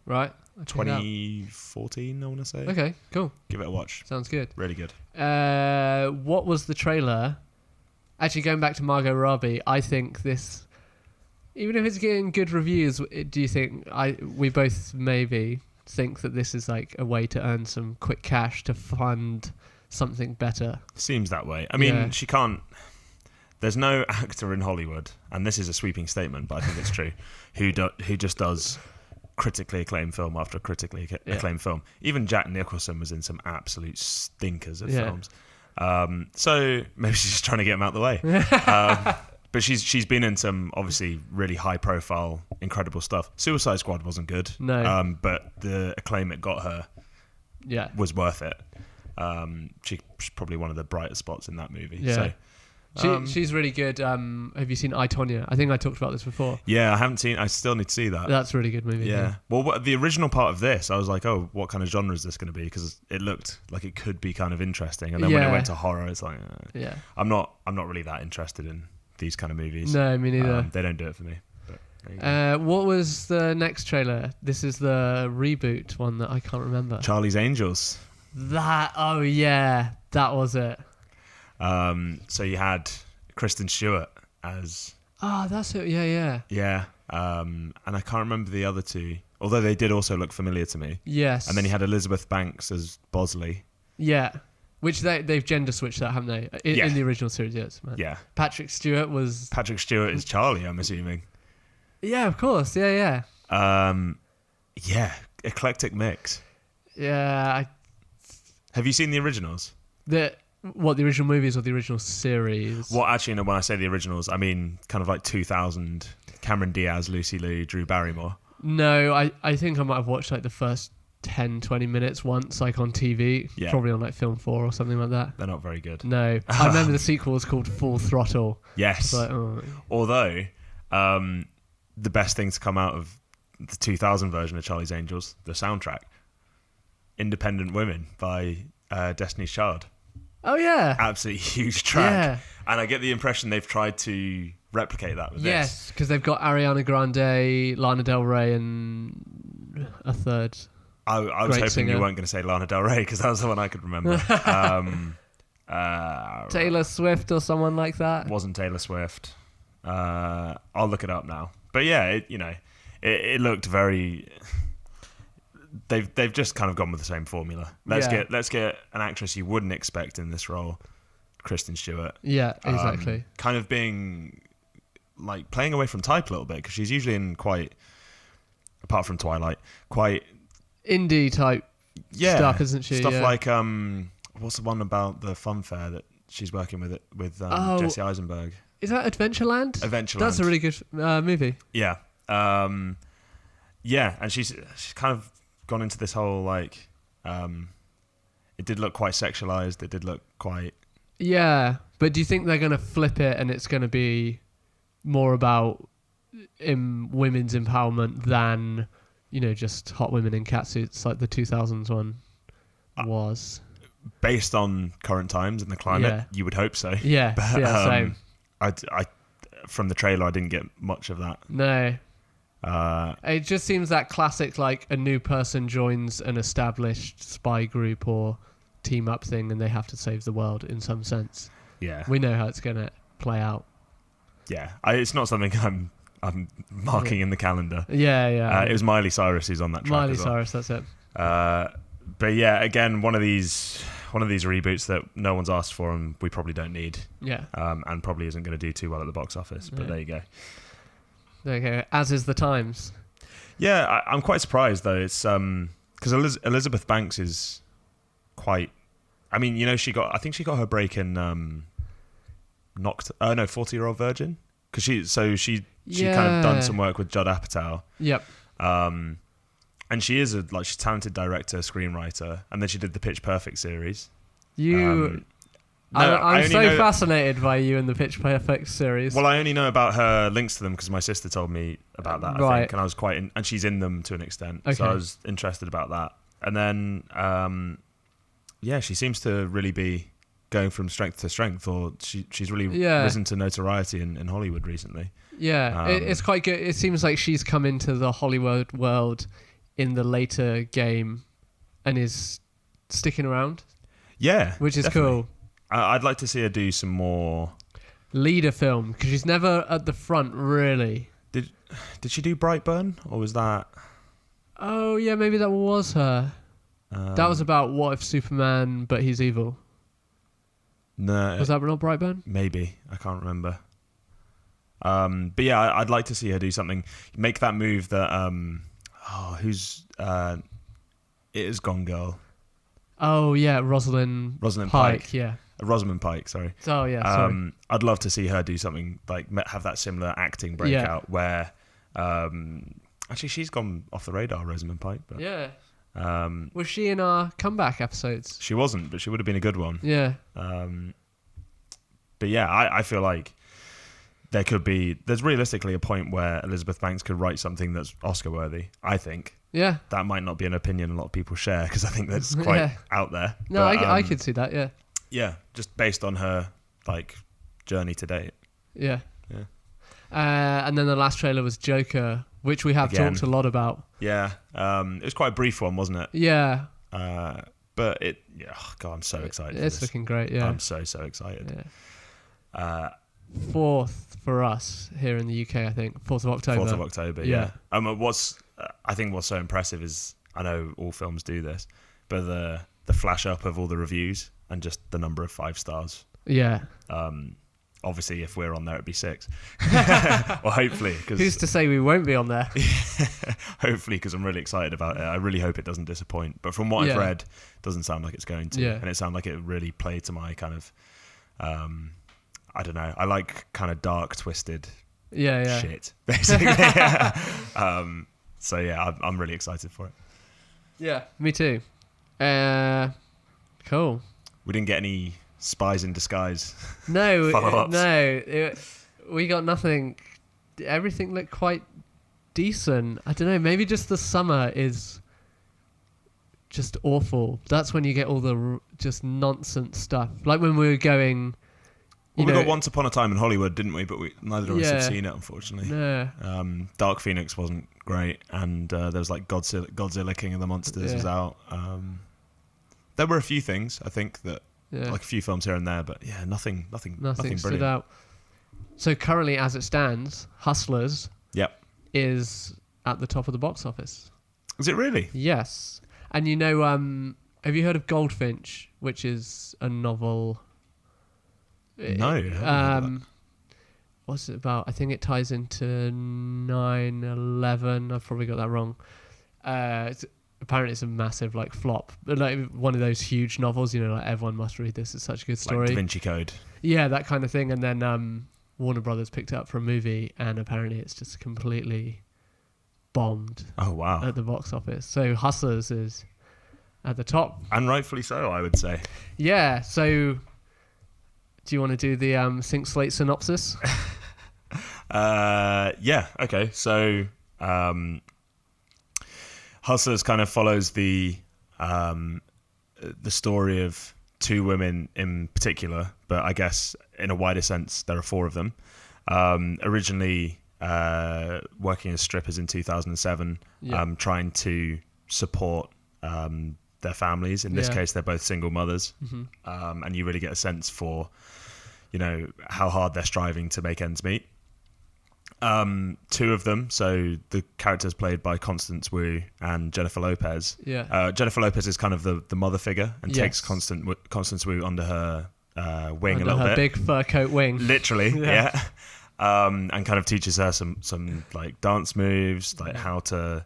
Right. 2014, I want to say. Okay, cool. Give it a watch. Sounds good. Really good. What was the trailer? Actually, going back to Margot Robbie, I think this, even if it's getting good reviews, do you think we both maybe think that this is like a way to earn some quick cash to fund something better? Seems that way. I mean, she can't. There's no actor in Hollywood, and this is a sweeping statement, but I think it's true, who just does critically acclaimed film after critically acclaimed film. Even Jack Nicholson was in some absolute stinkers of films. So maybe she's just trying to get him out of the way. But she's been in some obviously really high profile, incredible stuff. Suicide Squad wasn't good. No. But the acclaim it got her was worth it. She's probably one of the brighter spots in that movie. Yeah. So, she's really good. Have you seen I, Tonya? I think I talked about this before. Yeah, I haven't seen. I still need to see that. That's a really good movie. Yeah. Well, the original part of this, I was like, oh, what kind of genre is this going to be? Because it looked like it could be kind of interesting, and then when it went to horror, it's like, I'm not really that interested in these kind of movies. No, me neither. They don't do it for me. But what was the next trailer? This is the reboot one that I can't remember. Charlie's Angels. That was it. So you had Kristen Stewart as... Oh, that's it. Yeah. Yeah. And I can't remember the other two, although they did also look familiar to me. Yes. And then you had Elizabeth Banks as Bosley. Yeah. Which they've gender switched that, haven't they? In the original series, yes. Man. Yeah. Patrick Stewart is Charlie, I'm assuming. Yeah, of course. Yeah. Eclectic mix. Yeah. Have you seen the originals? The original movies or the original series? Well, actually, no, when I say the originals, I mean kind of like 2000, Cameron Diaz, Lucy Liu, Drew Barrymore. No, I think I might have watched like the first 10, 20 minutes once, like on TV. Yeah. Probably on like Film 4 or something like that. They're not very good. No. I remember the sequel was called Full Throttle. Yes. Like, Although, the best thing to come out of the 2000 version of Charlie's Angels, the soundtrack, Independent Women by Destiny's Child. Oh, yeah. Absolutely huge track. And I get the impression they've tried to replicate that with this. Yes, because they've got Ariana Grande, Lana Del Rey, and a third. I was great hoping singer. you weren't going to say Lana Del Rey because that was the one I could remember. Taylor Swift or someone like that. Wasn't Taylor Swift. I'll look it up now. But yeah, it looked very. They've just kind of gone with the same formula. Let's get an actress you wouldn't expect in this role, Kristen Stewart. Yeah, exactly. Kind of being like playing away from type a little bit because she's usually in quite, apart from Twilight, quite indie type stuff, isn't she? Stuff like what's the one about the fun fair that she's working with Jesse Eisenberg? Is that Adventureland? Adventureland. That's a really good movie. Yeah. Yeah, and she's kind of gone into this whole like it did look quite sexualized, it did look quite. Yeah, but do you think they're going to flip it and it's going to be more about women's empowerment than, just hot women in catsuits like the 2000s one was? Based on current times and the climate, you would hope so. Yeah, but, same. I from the trailer, I didn't get much of that. No. It just seems that classic, like a new person joins an established spy group or team up thing and they have to save the world in some sense. Yeah. We know how it's going to play out. Yeah. It's not something I'm marking in the calendar. Yeah. It was Miley Cyrus who's on that track. Miley as well. Cyrus, that's it. But yeah, again, one of these reboots that no one's asked for and we probably don't need. Yeah. And probably isn't going to do too well at the box office. But there you go. There you go. As is the Times. Yeah, I'm quite surprised though. It's because Elizabeth Banks is quite. I mean, I think she got her break in 40-Year-Old Virgin, because she kind of done some work with Judd Apatow. Yep. And she is she's a talented director, screenwriter, and then she did the Pitch Perfect series. I'm so fascinated by you in the Pitch Perfect series. Well, I only know about her links to them because my sister told me about that, I think, and I was and she's in them to an extent, so I was interested about that. And then, she seems to really be going from strength to strength, or she's really risen to notoriety in Hollywood recently. Yeah, it's quite good. It seems like she's come into the Hollywood world in the later game and is sticking around. Yeah, which is definitely cool. I'd like to see her do some more leader film because she's never at the front really. Did she do Brightburn, or was that? Oh yeah, maybe that was her. That was about what if Superman, but he's evil. No, was that not Brightburn? Maybe, I can't remember. But yeah, I'd like to see her do something. Make that move that it is Gone Girl. Oh yeah, Rosalind Pike. Yeah. Rosamund Pike, sorry. Oh yeah, sorry. I'd love to see her do something like have that similar acting breakout where actually she's gone off the radar, Rosamund Pike. But, yeah. Was she in our comeback episodes? She wasn't, but she would have been a good one. Yeah. But yeah, I feel like there's realistically a point where Elizabeth Banks could write something that's Oscar worthy, I think. Yeah. That might not be an opinion a lot of people share because I think that's quite out there. No, but, I could see that, yeah. Yeah, just based on her journey to date. Yeah. Yeah. And then the last trailer was Joker, which we have talked a lot about. Yeah. It was quite a brief one, wasn't it? Yeah. But I'm so excited. It's looking great, yeah. I'm so excited. Yeah. 4th for us here in the UK, I think. 4th of October. 4th of October, yeah. I think what's so impressive is, I know all films do this, but the flash up of all the reviews and just the number of 5 stars. Yeah. Obviously, if we're on there, it'd be 6. Well, hopefully. Who's to say we won't be on there? Hopefully, because I'm really excited about it. I really hope it doesn't disappoint. But from what I've read, it doesn't sound like it's going to. Yeah. And it sounded like it really played to my kind of, I don't know. I like kind of dark, twisted shit, basically. So yeah, I'm really excited for it. Yeah, me too. Cool. We didn't get any Spies in Disguise. No, follow-ups. We got nothing. Everything looked quite decent. I don't know. Maybe just the summer is just awful. That's when you get all the just nonsense stuff. Like when we were going, Well, we got Once Upon a Time in Hollywood, didn't we? But neither of us have seen it, unfortunately. No. Dark Phoenix wasn't great, and there was like Godzilla King of the Monsters was out. There were a few things, I think, that like a few films here and there, but nothing stood brilliant. out. So currently, as it stands, Hustlers is at the top of the box office. Is it really? Yes. And have you heard of Goldfinch, which is a novel? No. What's it about? I think it ties into 9/11. I've probably got that wrong. Apparently it's a massive like flop, like one of those huge novels, like everyone must read this, it's such a good story, like Da Vinci Code, that kind of thing. And then Warner Brothers picked it up for a movie, and apparently it's just completely bombed at the box office. So Hustlers is at the top, and rightfully so, I would say. So do you want to do the Think Slate synopsis? Okay, so Hustlers kind of follows the story of two women in particular, but I guess in a wider sense there are four of them. Originally working as strippers in 2007, trying to support their families. In this case, they're both single mothers, and you really get a sense for how hard they're striving to make ends meet. Two of them, so the characters played by Constance Wu and Jennifer Lopez. Jennifer Lopez is kind of the mother figure and takes Constance Wu under her wing a little bit. Big fur coat wing. Literally, and kind of teaches her some like dance moves, like how to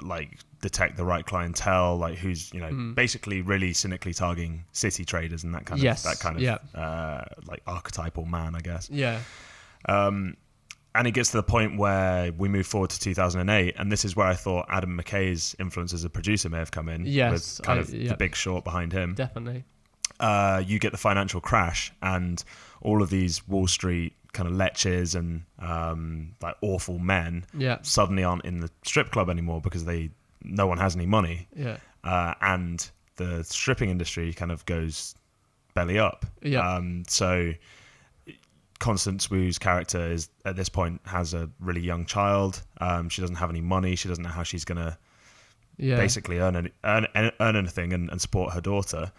like detect the right clientele, like who's basically really cynically targeting city traders and that kind of like archetypal man, I guess. And it gets to the point where we move forward to 2008, and this is where I thought Adam McKay's influence as a producer may have come in, with kind of The Big Short behind him. Definitely. You get the financial crash, and all of these Wall Street kind of leches and like awful men suddenly aren't in the strip club anymore because no one has any money. And the stripping industry kind of goes belly up. So Constance Wu's character is at this point has a really young child. She doesn't have any money. She doesn't know how she's gonna basically earn anything and support her daughter.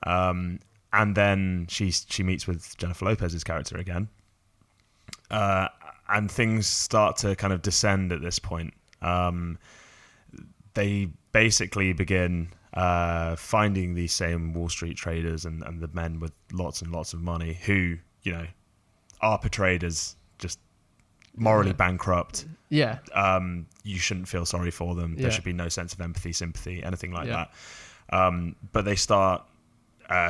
And then she meets with Jennifer Lopez's character again, and things start to kind of descend at this point. They basically begin finding these same Wall Street traders and the men with lots and lots of money who are portrayed as just morally bankrupt. You shouldn't feel sorry for them. There should be no sense of empathy, sympathy, anything like that. But they start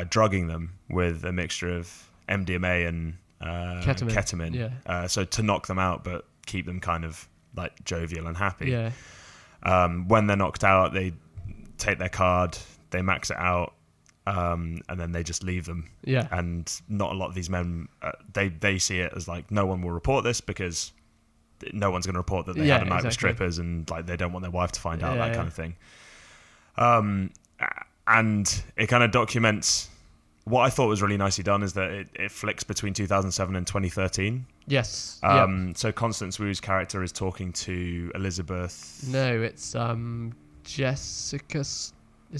drugging them with a mixture of MDMA and ketamine. So to knock them out, but keep them kind of like jovial and happy. When they're knocked out, they take their card, they max it out, and then they just leave them. And not a lot of these men, they see it as like, no one will report this because no one's going to report that they had a night with strippers, and like they don't want their wife to find out, that kind of thing. And it kind of documents what I thought was really nicely done is that it flicks between 2007 and 2013. So Constance Wu's character is talking to Elizabeth. No, it's Jessica. Is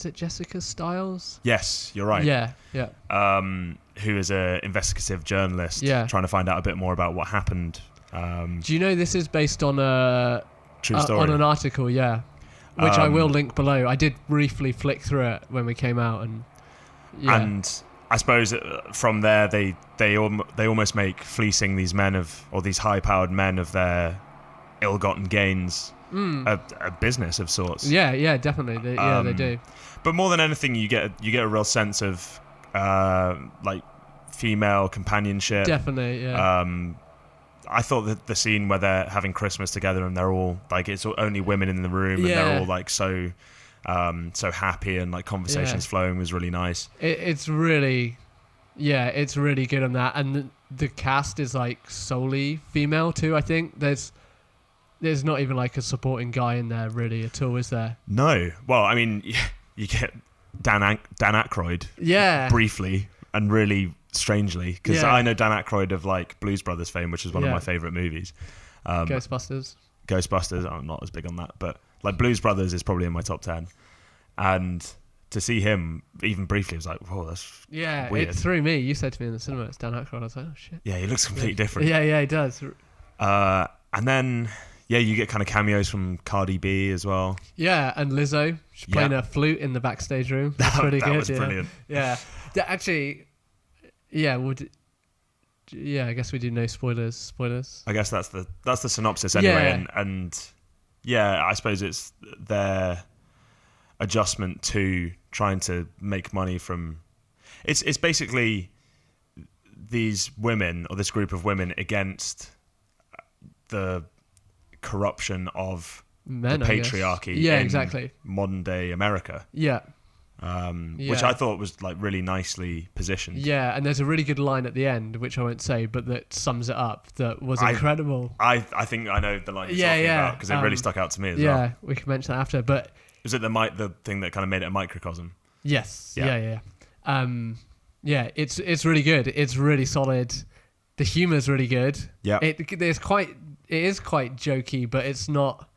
it Jessica Stiles? Yes, you're right. Who is an investigative journalist trying to find out a bit more about what happened. Do you know this is based on a true story? On an article, which I will link below. I did briefly flick through it when we came out, and I suppose from there they almost make fleecing these men or these high-powered men of their ill-gotten gains a business of sorts. Definitely. They do. But more than anything, you get a real sense of like female companionship. Definitely, I thought that the scene where they're having Christmas together and they're all like, it's only women in the room and they're all like so happy and like conversations flowing was really nice. It's really good on that, and the cast is like solely female too. I think there's not even like a supporting guy in there really at all, is there? No. Well, I mean, you get Dan Aykroyd briefly and really strangely, because I know Dan Aykroyd of like Blues Brothers fame, which is one of my favorite movies. Ghostbusters, I'm not as big on that, but like Blues Brothers is probably in my top 10. And to see him even briefly, was like, whoa, that's weird. It threw me. You said to me in the cinema, it's Dan Aykroyd. I was like, oh shit. Yeah, he looks completely different. Yeah, he does. And then you get kind of cameos from Cardi B as well. Yeah, and Lizzo, she's playing a flute in the backstage room. That's pretty good. That was brilliant. Yeah, actually, I guess we do no spoilers. I guess that's the synopsis anyway, and I suppose it's their adjustment to trying to make money from. It's basically these women, or this group of women, against the corruption of men, the patriarchy in modern day America. Yeah. Which I thought was like really nicely positioned. Yeah, and there's a really good line at the end, which I won't say, but that sums it up. That was incredible. I think I know the line you're talking about, because it really stuck out to me as well. Yeah, we can mention that after. But was it the thing that kind of made it a microcosm? Yes. Yeah. It's really good. It's really solid. The humor's really good. Yeah. It is quite jokey, but it's not.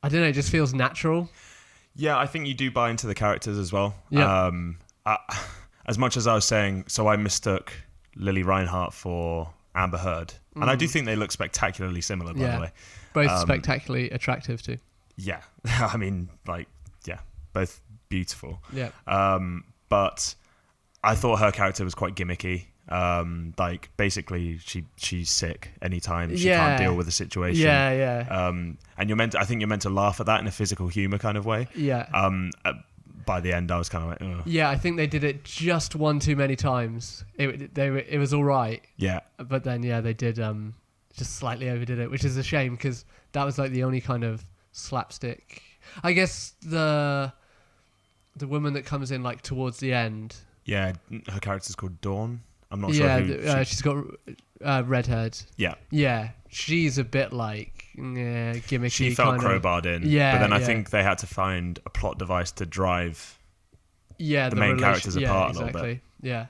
I don't know. It just feels natural. Yeah, I think you do buy into the characters as well. Yeah. As much as I was saying, so I mistook Lily Reinhart for Amber Heard, and I do think they look spectacularly similar. By the way, both spectacularly attractive too. Yeah, I mean, both beautiful. Yeah. But I thought her character was quite gimmicky. Basically she's sick anytime she can't deal with the situation. And I think you're meant to laugh at that in a physical humor kind of way. By the end I was kind of like, ugh. Yeah, I think they did it just one too many times. It was all right. Yeah. But then they did just slightly overdid it, which is a shame, because that was like the only kind of slapstick. I guess the woman that comes in like towards the end. Yeah, her character's called Dawn. I'm not sure who she's got red haired. Yeah, she's a bit like gimmicky. She felt crowbarred in. Yeah, but then I think they had to find a plot device to drive the main characters apart a little bit. Yeah,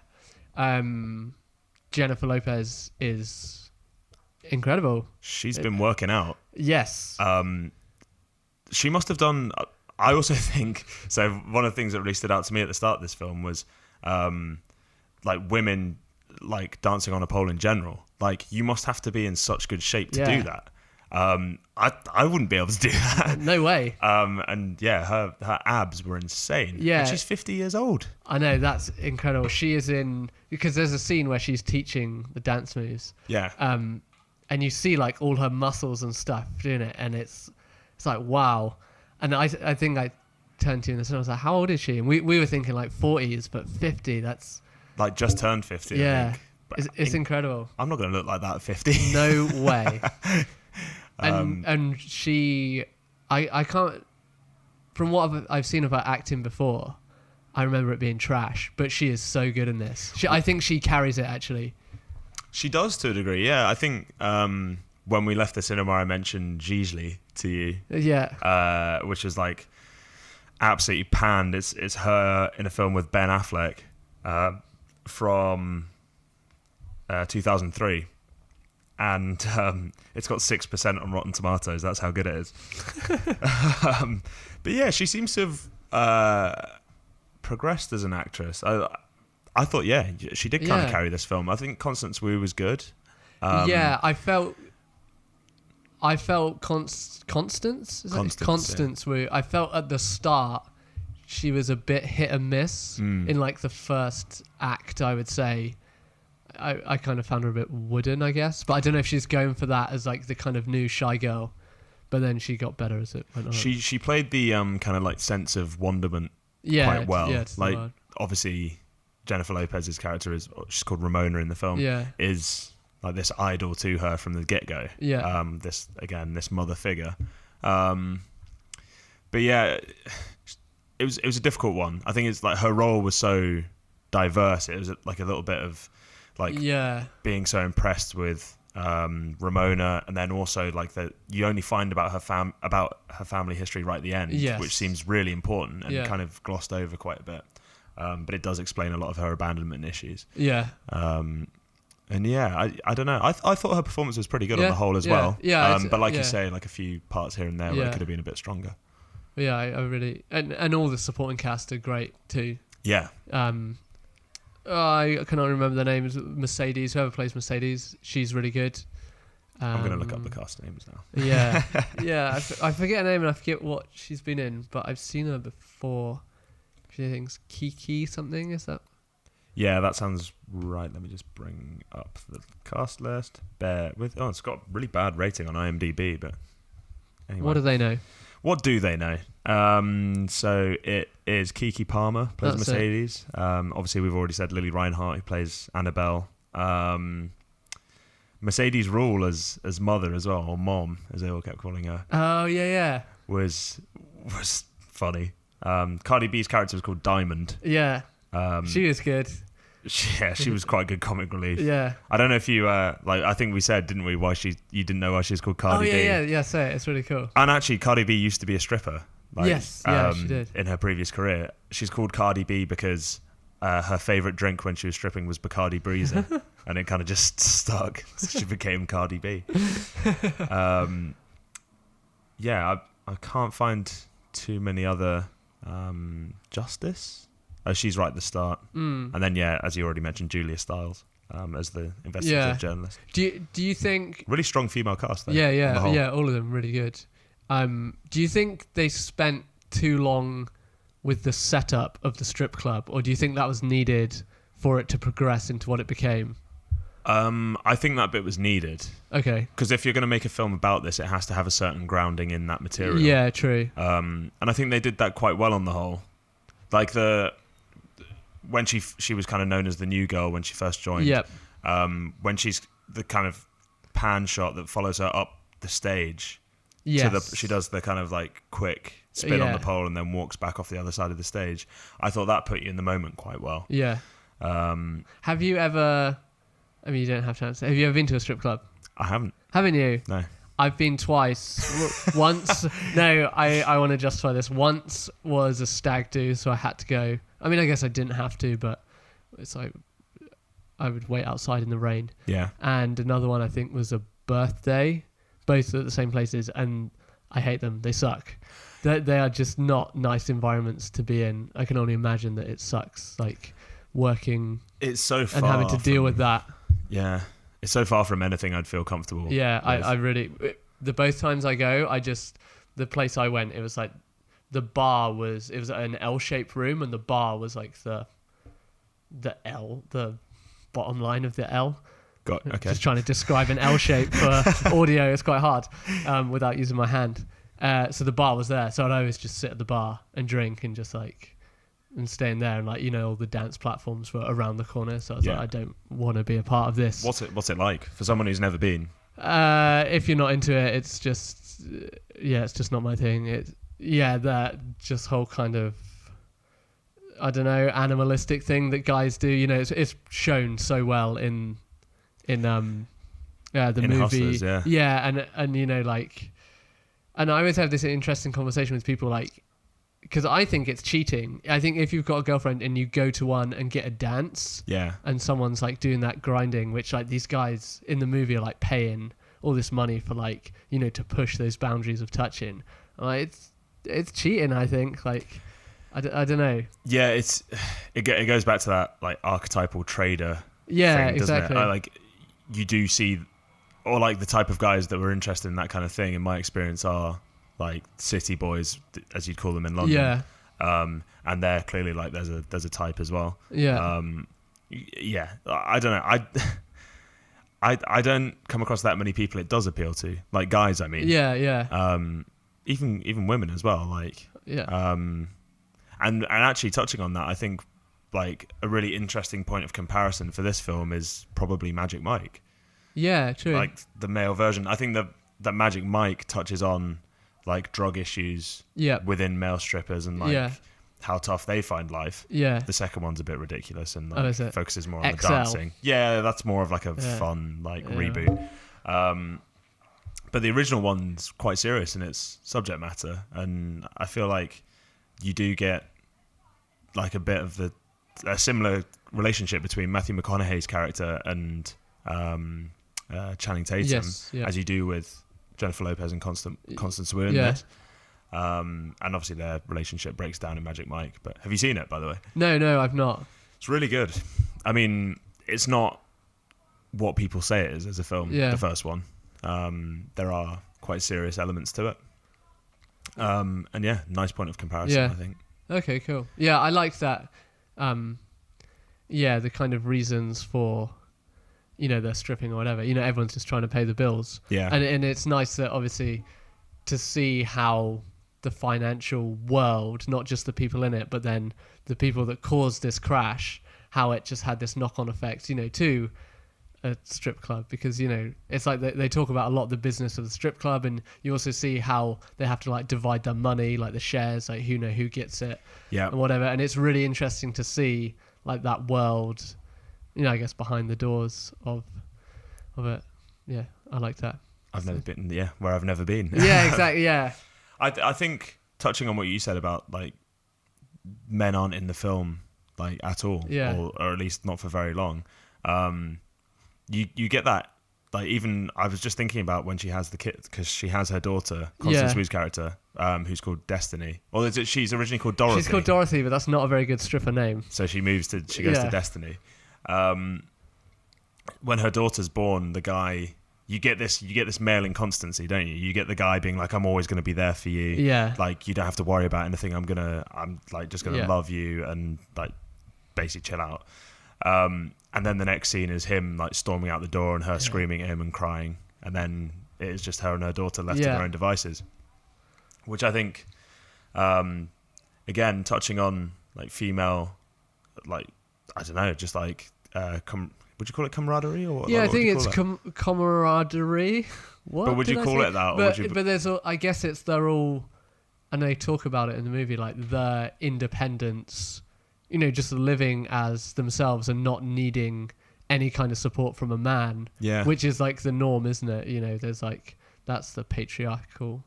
Jennifer Lopez is incredible. She's been working out. Yes. She must have done. I also think so. One of the things that really stood out to me at the start of this film was like women like dancing on a pole in general. Like, you must have to be in such good shape to do that. I wouldn't be able to do that. No way. And her abs were insane. Yeah. And she's 50 years old. I know, that's incredible. She is because there's a scene where she's teaching the dance moves. Yeah. And you see like all her muscles and stuff doing it, and it's like, wow. And I think I turned to you in the cinema, I was like, how old is she? And we were thinking like 40s, but 50, that's like just turned 50. Yeah. I think. It's incredible. I'm not going to look like that at 50. No way. And she, I can't, from what I've seen of her acting before, I remember it being trash, but she is so good in this. I think she carries it, actually. She does, to a degree, yeah. I think when we left the cinema, I mentioned Gisli to you. Yeah. Which is like absolutely panned. It's her in a film with Ben Affleck from 2003. And it's got 6% on Rotten Tomatoes. That's how good it is. But yeah, she seems to have progressed as an actress. I thought, she did kind of carry this film. I think Constance Wu was good. I felt Constance Wu. I felt at the start she was a bit hit and miss in like the first act, I would say. I kind of found her a bit wooden, I guess. But I don't know if she's going for that as like the kind of new shy girl. But then she got better as it went on. She played the kind of like sense of wonderment quite well. Yeah, like obviously Jennifer Lopez's character she's called Ramona in the film. Yeah. Is like this idol to her from the get-go. Yeah. This mother figure. But yeah, it was a difficult one. I think it's like her role was so diverse. It was like a little bit of like being so impressed with Ramona, and then also like that you only find about her family history right at the end, which seems really important and kind of glossed over quite a bit. but it does explain a lot of her abandonment issues. Yeah. And yeah, I don't know. I thought her performance was pretty good on the whole as well. Yeah. But like you say, like a few parts here and there where it could have been a bit stronger. Yeah, I really and all the supporting cast are great too. Yeah. I cannot remember the names. Mercedes, whoever plays Mercedes, she's really good. I'm gonna look up the cast names now. Yeah, yeah. I forget her name and I forget what she's been in, but I've seen her before. She thinks Kiki something. Is that? Yeah, that sounds right. Let me just bring up the cast list. Bear with. Oh, it's got a really bad rating on IMDb, but anyway. What do they know? What do they know? So it is Kiki Palmer plays That's Mercedes. Obviously, we've already said Lily Reinhart, who plays Annabelle. Mercedes Rule as mother as well, or mom, as they all kept calling her. Oh yeah. Was funny. Cardi B's character was called Diamond. Yeah. She was good. Yeah, she was quite good comic relief. Yeah. I don't know if you I think we said, didn't we, you didn't know why she was called Cardi B. Yeah, say it. It's really cool. And actually, Cardi B used to be a stripper. Yes, she did. In her previous career. She's called Cardi B because her favourite drink when she was stripping was Bacardi Breezer. And it kind of just stuck. So she became Cardi B. Yeah, I can't find too many other... Justice? Oh, she's right at the start. And then, yeah, as you already mentioned, Julia Stiles as the investigative journalist. Do you think... Really strong female cast, though. Yeah, all of them really good. Do you think they spent too long with the setup of the strip club, or do you think that was needed for it to progress into what it became? I think that bit was needed. Okay. Because if you're going to make a film about this, it has to have a certain grounding in that material. Yeah, true. And I think they did that quite well on the whole. Like when she was kind of known as the new girl when she first joined. Yep. When she's the kind of pan shot that follows her up the stage. Yes. She does the kind of like quick spin on the pole and then walks back off the other side of the stage. I thought that put you in the moment quite well. Yeah. Have you ever... I mean, you don't have to answer. Have you ever been to a strip club? I haven't. Haven't you? No. I've been twice. Once... No, I want to justify this. Once was a stag do, so I had to go. I mean, I guess I didn't have to, but it's like I would wait outside in the rain. Yeah. And another one, I think, was a birthday. Both at the same places, and I hate them. They suck. They are just not nice environments to be in. I can only imagine that it sucks, like working... It's so far and having to deal with that. Yeah, it's so far from anything I'd feel comfortable. Yeah, I really... The both times I go, the place I went, it was like the bar was... It was an L-shaped room, and the bar was like the bottom line of the L. Okay. Just trying to describe an L shape for audio, it's quite hard without using my hand. So the bar was there, so I'd always just sit at the bar and drink and just and stay in there, and all the dance platforms were around the corner. So I was like, I don't want to be a part of this. What's it like for someone who's never been? If you're not into it, it's just it's just not my thing. That just whole kind of, I don't know, animalistic thing that guys do. It's shown so well in the movie. Hustlers, and and I always have this interesting conversation with people, because I think it's cheating. I think if you've got a girlfriend and you go to one and get a dance, and someone's doing that grinding, which these guys in the movie are paying all this money for to push those boundaries of touching, it's cheating. I think I don't know. Yeah, it goes back to that archetypal trader. Yeah, thing, exactly. It? You do see, or the type of guys that were interested in that kind of thing, in my experience, are city boys, as you'd call them in London. Yeah. And they're clearly there's a type as well. Yeah. Yeah. I don't know. I don't come across that many people it does appeal to, guys. I mean. Yeah. Even women as well. Yeah. And actually touching on that, I think a really interesting point of comparison for this film is probably Magic Mike. Yeah, true. The male version. I think that Magic Mike touches on drug issues within male strippers and how tough they find life. Yeah. The second one's a bit ridiculous and focuses more on XL. the dancing. Yeah, that's more of a fun reboot. But the original one's quite serious in its subject matter, and I feel you do get a bit of the a similar relationship between Matthew McConaughey's character and Channing Tatum, as you do with Jennifer Lopez and Constance Wu in this. And obviously their relationship breaks down in Magic Mike. But have you seen it, by the way? No, I've not. It's really good. I mean, it's not what people say it is as a film, the first one. There are quite serious elements to it. And yeah, nice point of comparison, I think. Okay, cool. Yeah, I like that. The kind of reasons for, they're stripping or whatever. Everyone's just trying to pay the bills. Yeah. And it's nice that obviously to see how the financial world, not just the people in it, but then the people that caused this crash, how it just had this knock-on effect, to a strip club, because it's like they talk about a lot the business of the strip club, and you also see how they have to like divide their money, like the shares, like who gets it, and whatever. And it's really interesting to see like that world, I guess behind the doors of it. Yeah, I like that. I've never been, where I've never been. Yeah, exactly. Yeah, I think touching on what you said about like men aren't in the film like at all, or at least not for very long. You get that, like, even I was just thinking about when she has the kid, because she has her daughter, Constance Wu's character, who's called Destiny. Or she's originally called Dorothy. She's called Dorothy, but that's not a very good stripper name. So she goes to Destiny. When her daughter's born, the guy, you get this male inconstancy, don't you? You get the guy being like, I'm always going to be there for you. Yeah. Like, you don't have to worry about anything. I'm like just going to love you and like basically chill out. And then the next scene is him like storming out the door and her screaming at him and crying, and then it is just her and her daughter left to their own devices, which I think, again, touching on like female, like, I don't know, just like would you call it camaraderie or? Yeah, I think it's camaraderie. What? But would you call it that? But there's I guess they're all, and they talk about it in the movie, like the independence. Just living as themselves and not needing any kind of support from a man, which is like the norm, isn't it? There's like, that's the patriarchal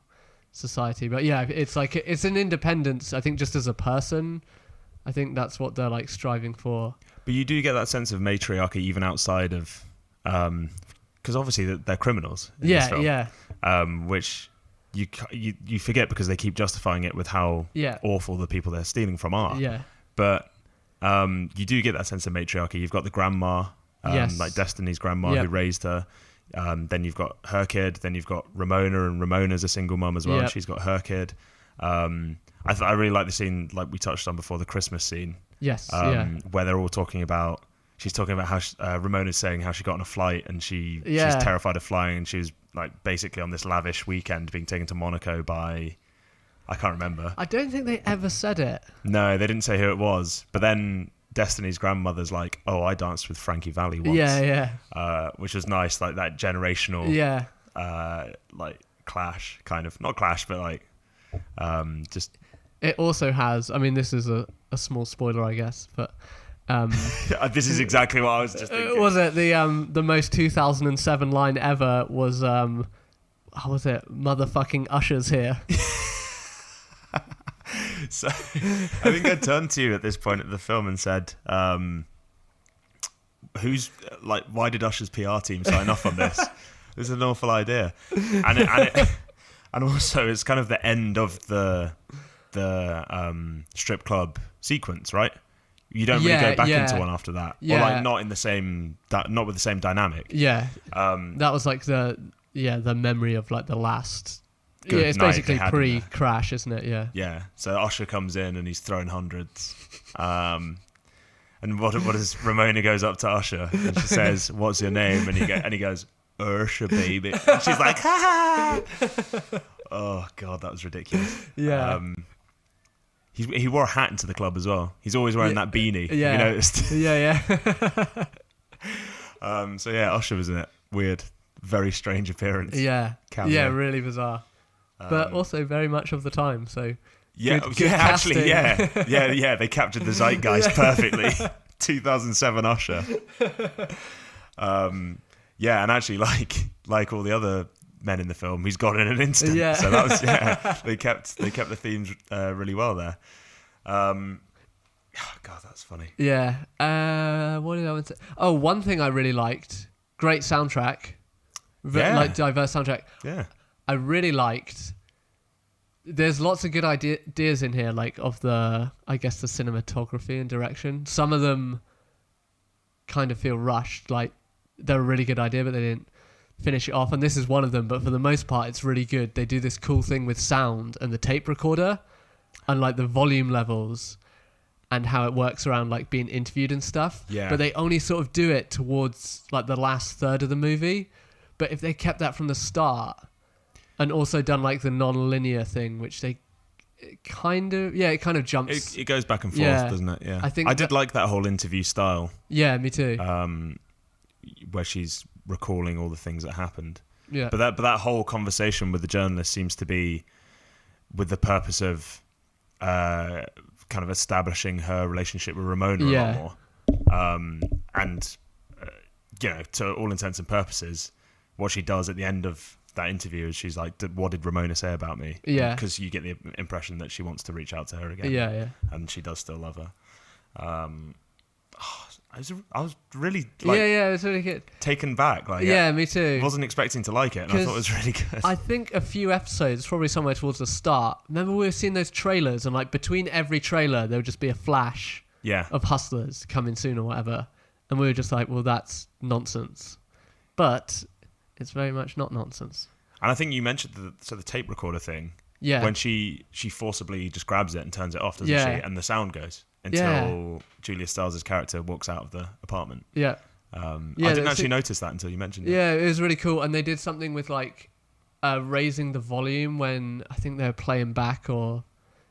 society. But yeah, it's like, it's an independence, I think, just as a person. I think that's what they're like striving for. But you do get that sense of matriarchy even outside of, because obviously they're criminals in this film, which you forget because they keep justifying it with how awful the people they're stealing from are. Yeah. But you do get that sense of matriarchy. You've got the grandma, like Destiny's grandma who raised her. Then you've got her kid. Then you've got Ramona, and Ramona's a single mum as well. She's got her kid. I really like the scene, like we touched on before, the Christmas scene. Yes. Where they're all talking about. She's talking about how Ramona's saying how she got on a flight and she's terrified of flying, and she was like basically on this lavish weekend being taken to Monaco by. I can't remember. I don't think they ever said it. No, they didn't say who it was. But then Destiny's grandmother's like, "Oh, I danced with Frankie Valli once." Which was nice, like that generational, like clash, kind of, not clash, but like, just. It also has. I mean, this is a small spoiler, I guess, but. This is exactly what I was just thinking. Was it the most 2007 line ever? Was how was it? Motherfucking Usher's here. So I think I turned to you at this point of the film and said, who's like, why did Usher's PR team sign off on this? This is an awful idea. And also it's kind of the end of the strip club sequence, right? You don't really go back into one after that. Or like not with the same dynamic. Yeah. That was like the memory of like the last. Good it's basically pre-crash, isn't it? Yeah. Yeah. So Usher comes in and he's throwing hundreds. And what is Ramona goes up to Usher and she says, "What's your name?" And he goes, "Usher, baby." And she's like, "Ha ha!" Oh God, that was ridiculous. Yeah. He wore a hat into the club as well. He's always wearing that beanie. Yeah. Have you noticed? Yeah. So yeah, Usher was in it. Weird, very strange appearance. Yeah. Cameo. Yeah, really bizarre. But also very much of the time, so good actually, yeah. They captured the zeitgeist perfectly. 2007 Usher. And actually, like all the other men in the film, he's gone in an instant. Yeah. So that was they kept the themes really well there. Oh, God, that's funny. Yeah. What did I want to say? Oh, one thing I really liked. Great soundtrack. Like diverse soundtrack. Yeah. I really liked. There's lots of good ideas in here, like of the, I guess, the cinematography and direction. Some of them kind of feel rushed, like they're a really good idea, but they didn't finish it off. And this is one of them, but for the most part, it's really good. They do this cool thing with sound and the tape recorder and like the volume levels and how it works around like being interviewed and stuff. Yeah. But they only sort of do it towards like the last third of the movie. But if they kept that from the start and also done like the non-linear thing, which they kind of jumps. It goes back and forth, doesn't it? Yeah. I did like that whole interview style. Yeah, me too. Where she's recalling all the things that happened. Yeah. But that whole conversation with the journalist seems to be with the purpose of kind of establishing her relationship with Ramona a lot more. And to all intents and purposes, what she does at the end of that interview is she's like, what did Ramona say about me? Yeah. Because you get the impression that she wants to reach out to her again. Yeah. And she does still love her. I was really it was really good. taken back. Me too. I wasn't expecting to like it, and I thought it was really good. I think a few episodes, probably somewhere towards the start, remember we were seeing those trailers, and like between every trailer there would just be a flash of Hustlers coming soon or whatever, and we were just like, well, that's nonsense. But it's very much not nonsense. And I think you mentioned the tape recorder thing. Yeah. When she forcibly just grabs it and turns it off, doesn't she? And the sound goes until Julia Stiles' character walks out of the apartment. Yeah. I didn't actually notice that until you mentioned it. Yeah, it was really cool. And they did something with like raising the volume when I think they were playing back or...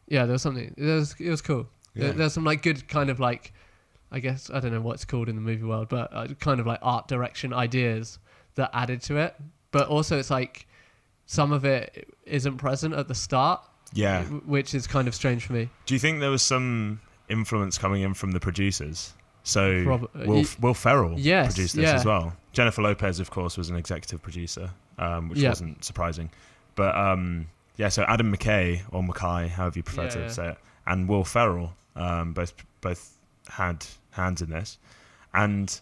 Yeah, there was something. It was cool. Yeah. There's some like good kind of like... I guess, I don't know what it's called in the movie world, but kind of like art direction ideas that added to it. But also it's like some of it isn't present at the start. Yeah. Which is kind of strange for me. Do you think there was some influence coming in from the producers? So Will Ferrell produced this as well. Jennifer Lopez, of course, was an executive producer, which wasn't surprising. But so Adam McKay, or Mackay, however you prefer to say it, and Will Ferrell both had hands in this. And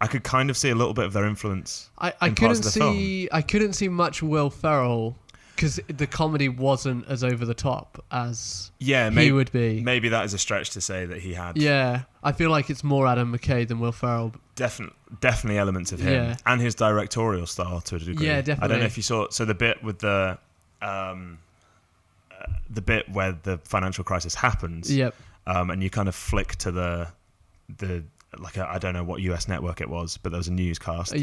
I could kind of see a little bit of their influence. I couldn't see much Will Ferrell because the comedy wasn't as over the top as he would be. Maybe that is a stretch to say that he had. Yeah, I feel like it's more Adam McKay than Will Ferrell. Definitely elements of him and his directorial style to a degree. Yeah, definitely. I don't know if you saw. So the bit with the bit where the financial crisis happens. Yep. And you kind of flick to the I don't know what US network it was, but there was a newscast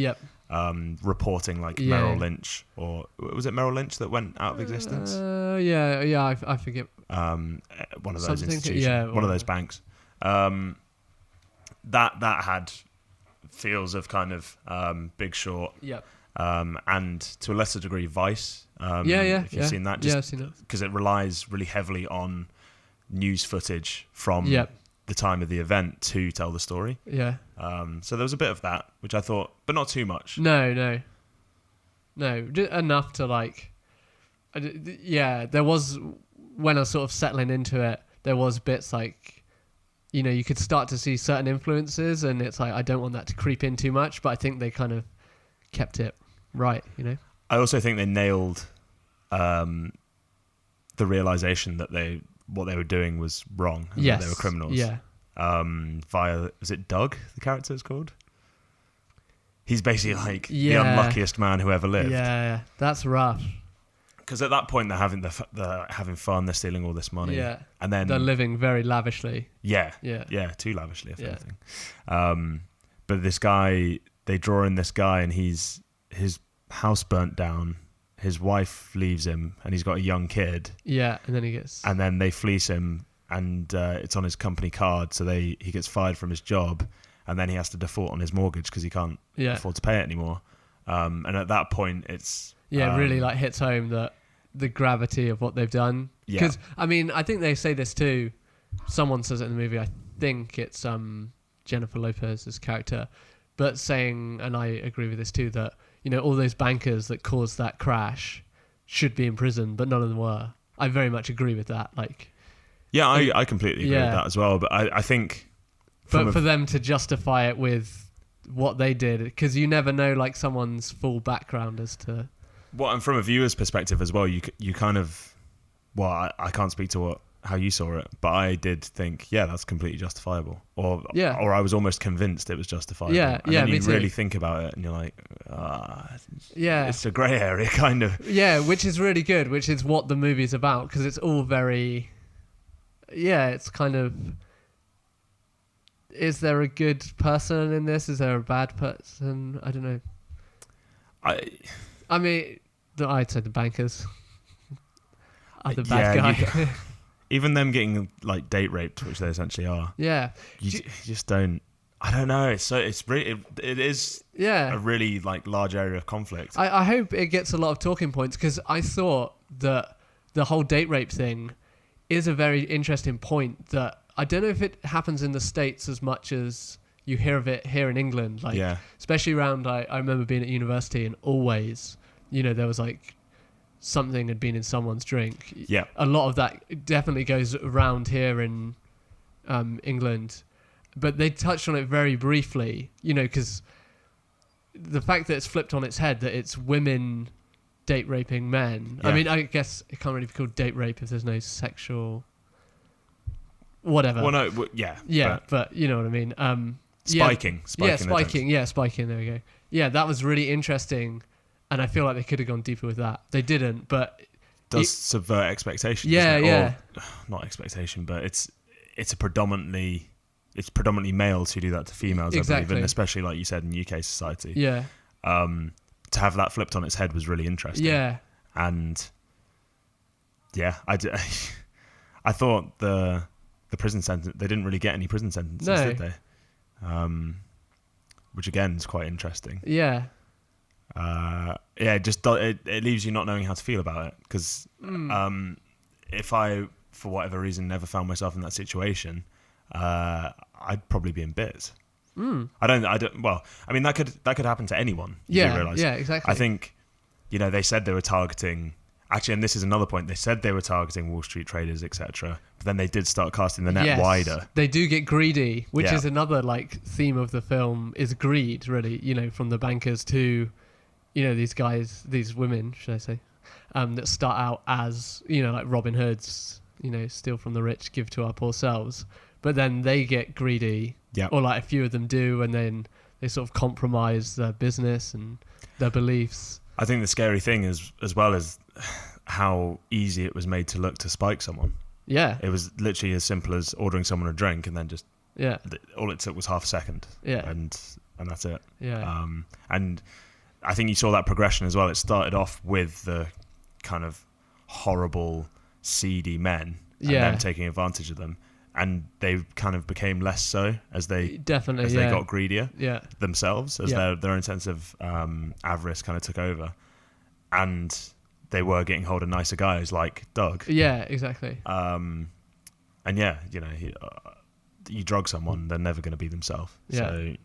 reporting Merrill Lynch, or was it Merrill Lynch that went out of existence? I forget. One of those institutions, one of those banks. That had feels of kind of Big Short. Yep. And to a lesser degree, Vice. If you've seen that, I've seen it because it relies really heavily on news footage from the time of the event to tell the story. Yeah. So there was a bit of that, which I thought, but not too much. No, just enough to there was, when I was sort of settling into it, there was bits you could start to see certain influences, and it's like, I don't want that to creep in too much, but I think they kind of kept it right, I also think they nailed the realization that what they were doing was wrong. And that they were criminals. Yeah. Was it Doug, the character is called? He's basically the unluckiest man who ever lived. Yeah, that's rough. Because at that point they're having fun, they're stealing all this money. Yeah. And then they're living very lavishly. Yeah, too lavishly, if anything. But this guy, they draw in this guy, and his house burnt down. His wife leaves him, and he's got a young kid. Yeah, and then they fleece him, and it's on his company card, so he gets fired from his job, and then he has to default on his mortgage because he can't afford to pay it anymore. And at that point, it's it really hits home that the gravity of what they've done. Because I think they say this too. Someone says it in the movie. I think it's Jennifer Lopez's character, but saying, and I agree with this too, that all those bankers that caused that crash should be in prison, but none of them were. I very much agree with that. Yeah, I completely agree with that as well. But I think, but for them to justify it with what they did, because you never know like someone's full background as to. Well, and from a viewer's perspective as well, you kind of, well, I can't speak to how you saw it, but I did think, yeah, that's completely justifiable, or I was almost convinced it was justifiable. Yeah, and then you me too. really think about it, and you're like, it's a grey area kind of. Yeah, which is really good, which is what the movie's about, because it's all very. Yeah, it's kind of. Is there a good person in this? Is there a bad person? I don't know. I mean, I'd say the bankers are the bad guy. Even them getting like date raped, which they essentially are. Yeah. You just don't. I don't know. It is. Yeah. A really like large area of conflict. I hope it gets a lot of talking points, because I thought that the whole date rape thing is a very interesting point that I don't know if it happens in the States as much as you hear of it here in England. Like, especially around, I remember being at university and always, there was like something had been in someone's drink. Yeah. A lot of that definitely goes around here in England. But they touched on it very briefly, because the fact that it's flipped on its head, that it's women date raping men. Yeah. I mean, I guess it can't really be called date rape if there's no sexual... Whatever. Well, no, yeah. Yeah, but you know what I mean. Spiking. Spiking. Yeah, spiking. There we go. Yeah, that was really interesting, and I feel like they could have gone deeper with that. They didn't, but does subvert expectations. Yeah, yeah. Or, not expectation, but it's predominantly males who do that to females. Exactly. I believe, and especially like you said in UK society. Yeah. To have that flipped on its head was really interesting. Yeah. And yeah, I thought the prison sentence, they didn't really get any prison sentences, did they? Which again is quite interesting. Yeah. It leaves you not knowing how to feel about it, because if I, for whatever reason, never found myself in that situation, I'd probably be in bits. I don't. Well, I mean, that could happen to anyone. Yeah. Realize. Yeah. Exactly. I think, they said they were targeting. Actually, and this is another point. They said they were targeting Wall Street traders, etc. But then they did start casting the net wider. They do get greedy, which is another like theme of the film, is greed. Really, from the bankers to, these guys, these women, should I say, that start out as like Robin Hoods, steal from the rich, give to our poor selves. But then they get greedy, or like a few of them do, and then they sort of compromise their business and their beliefs. I think the scary thing is, as well as how easy it was made to look to spike someone. Yeah. It was literally as simple as ordering someone a drink, and then just all it took was half a second. Yeah. And that's it. Yeah. And I think you saw that progression as well. It started off with the kind of horrible, seedy men and them taking advantage of them. And they kind of became less so as they got greedier themselves, as their own sense of avarice kind of took over, and they were getting hold of nicer guys like Doug. Yeah, exactly. And you drug someone, they're never going to be themselves. Yeah. So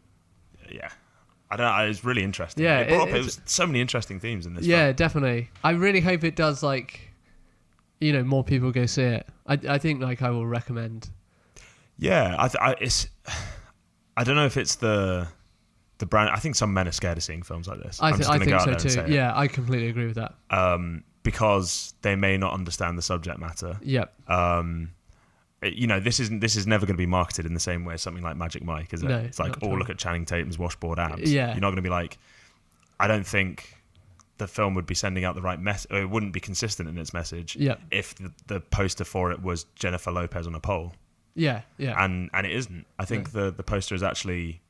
I don't know. It's really interesting. Yeah, it was so many interesting themes in this. Yeah, film. Definitely. I really hope it does. Like, more people go see it. I think like I will recommend. Yeah, I don't know if it's the brand. I think some men are scared of seeing films like this. I think so too. Yeah, I completely agree with that. Because they may not understand the subject matter. Yep. This is never going to be marketed in the same way as something like Magic Mike, is it? No, it's like, look at Channing Tatum's washboard abs. Yeah. You're not going to be like, I don't think the film would be sending out the right message, or it wouldn't be consistent in its message. Yep. If the poster for it was Jennifer Lopez on a pole. Yeah, yeah. And it isn't. I think the poster is actually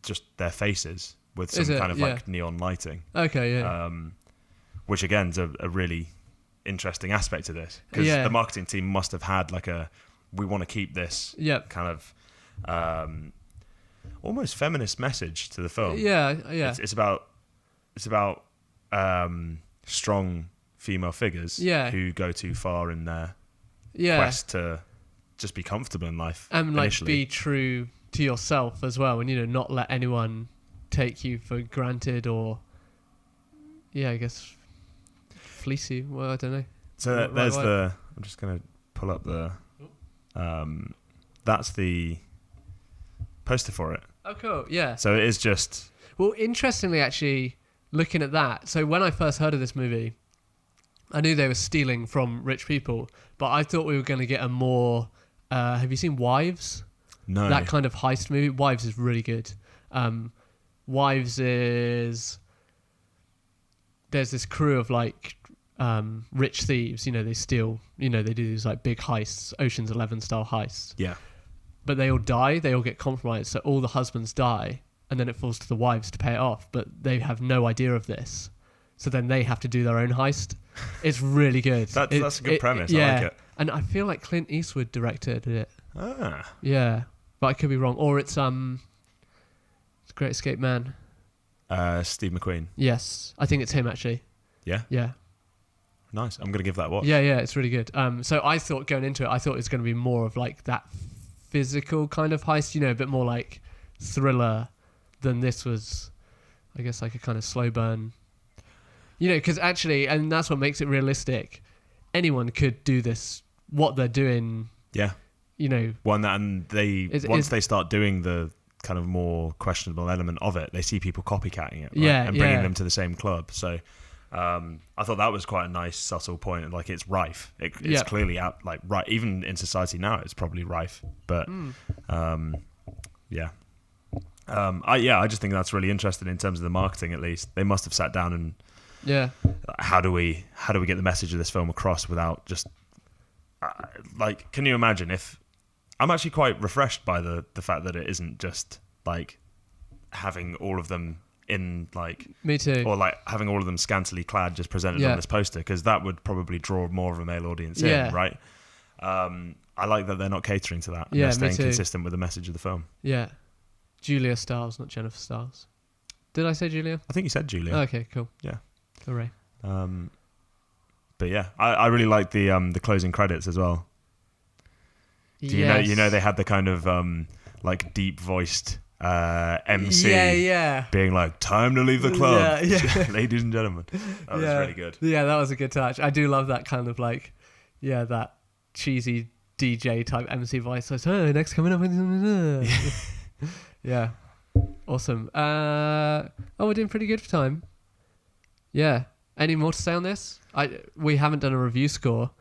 just their faces with some kind of like neon lighting. Okay, yeah. Which again is a really interesting aspect to this, because the marketing team must have had like we want to keep this kind of almost feminist message to the film. Yeah, yeah. It's about strong female figures who go too far in their quest to just be comfortable in life and like initially. Be true to yourself as well, and not let anyone take you for granted, or I guess fleece you. Well, I don't know. So there's I'm just gonna pull up the That's the poster for it. Oh, cool. Yeah. So it is just... Well, interestingly, actually, looking at that, so when I first heard of this movie, I knew they were stealing from rich people, but I thought we were going to get a more... have you seen Wives? No. That kind of heist movie. Wives is really good. Wives is... There's this crew of like rich thieves, they steal, they do these like big heists, Ocean's 11 style heists. Yeah. But they all die, they all get compromised, so all the husbands die, and then it falls to the wives to pay it off, but they have no idea of this. So then they have to do their own heist. It's really good. That's a good premise. Yeah. I like it. And I feel like Clint Eastwood directed it. Ah. Yeah. But I could be wrong. Or it's Great Escape Man. Steve McQueen. Yes. I think it's him actually. Yeah? Yeah. Nice. I'm going to give that a watch. Yeah, it's really good. So I thought going into it, it was going to be more of like that physical kind of heist, a bit more like thriller than this was, I guess, like a kind of slow burn. Because actually, and that's what makes it realistic, anyone could do this, what they're doing. Yeah. Once they start doing the kind of more questionable element of it, they see people copycatting it, right? And bringing them to the same club. So I thought that was quite a nice subtle point. Like, it's rife. It's clearly out, like, right. Even in society now, it's probably rife. But I just think that's really interesting in terms of the marketing. At least they must have sat down and how do we get the message of this film across without just can you imagine if I'm actually quite refreshed by the fact that it isn't just like having all of them in like... Me too. Or like having all of them scantily clad just presented on this poster, because that would probably draw more of a male audience in, right? I like that they're not catering to that. Yeah, they're staying consistent with the message of the film. Yeah. Julia Stiles, not Jennifer Stiles. Did I say Julia? I think you said Julia. Oh, okay, cool. Yeah. Hooray. But yeah, I really like the closing credits as well. You know they had the kind of like deep voiced MC being like, time to leave the club. Ladies and gentlemen. That was really good. Yeah, that was a good touch. I do love that kind of like that cheesy DJ type MC voice. So, next coming up. Yeah. Awesome. We're doing pretty good for time. Yeah. Any more to say on this? We haven't done a review score.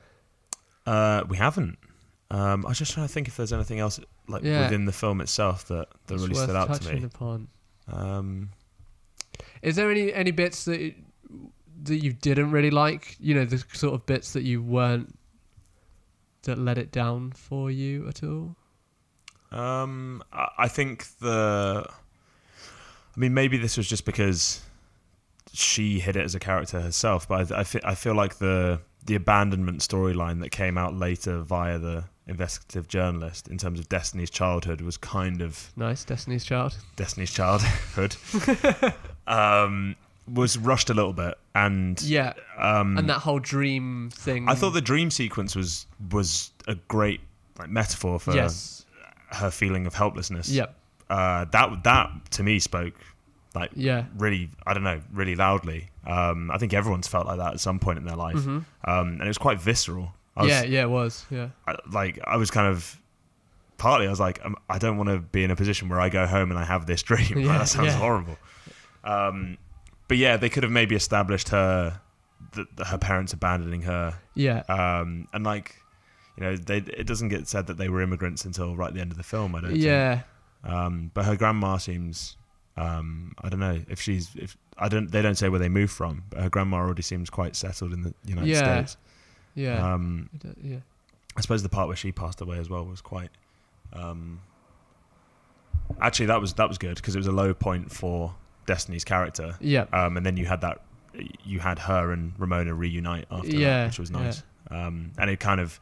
We haven't. I was just trying to think if there's anything else within the film itself that really stood out to me. Upon. Is there any bits that you didn't really like? The sort of bits that you weren't, that let it down for you at all? I think maybe this was just because she hit it as a character herself, but I feel like the abandonment storyline that came out later via the investigative journalist in terms of Destiny's childhood was kind of... Nice, Destiny's childhood. Was rushed a little bit, and... Yeah, and that whole dream thing... I thought the dream sequence was a great metaphor for her feeling of helplessness. Yep. That to me spoke really, I don't know, really loudly. I think everyone's felt like that at some point in their life. Mm-hmm. And it was quite visceral. It was. Yeah. I was kind of, partly I was like, I don't want to be in a position where I go home and I have this dream. That sounds horrible. But yeah, they could have maybe established her parents abandoning her. Yeah. And it doesn't get said that they were immigrants until right at the end of the film, I don't think. Yeah. But her grandma seems, I don't know they don't say where they moved from, but her grandma already seems quite settled in the United States. Yeah. I suppose the part where she passed away as well was quite, actually that was good, because it was a low point for Destiny's character. Yeah. And then you had her and Ramona reunite after that, which was nice. Yeah. And it kind of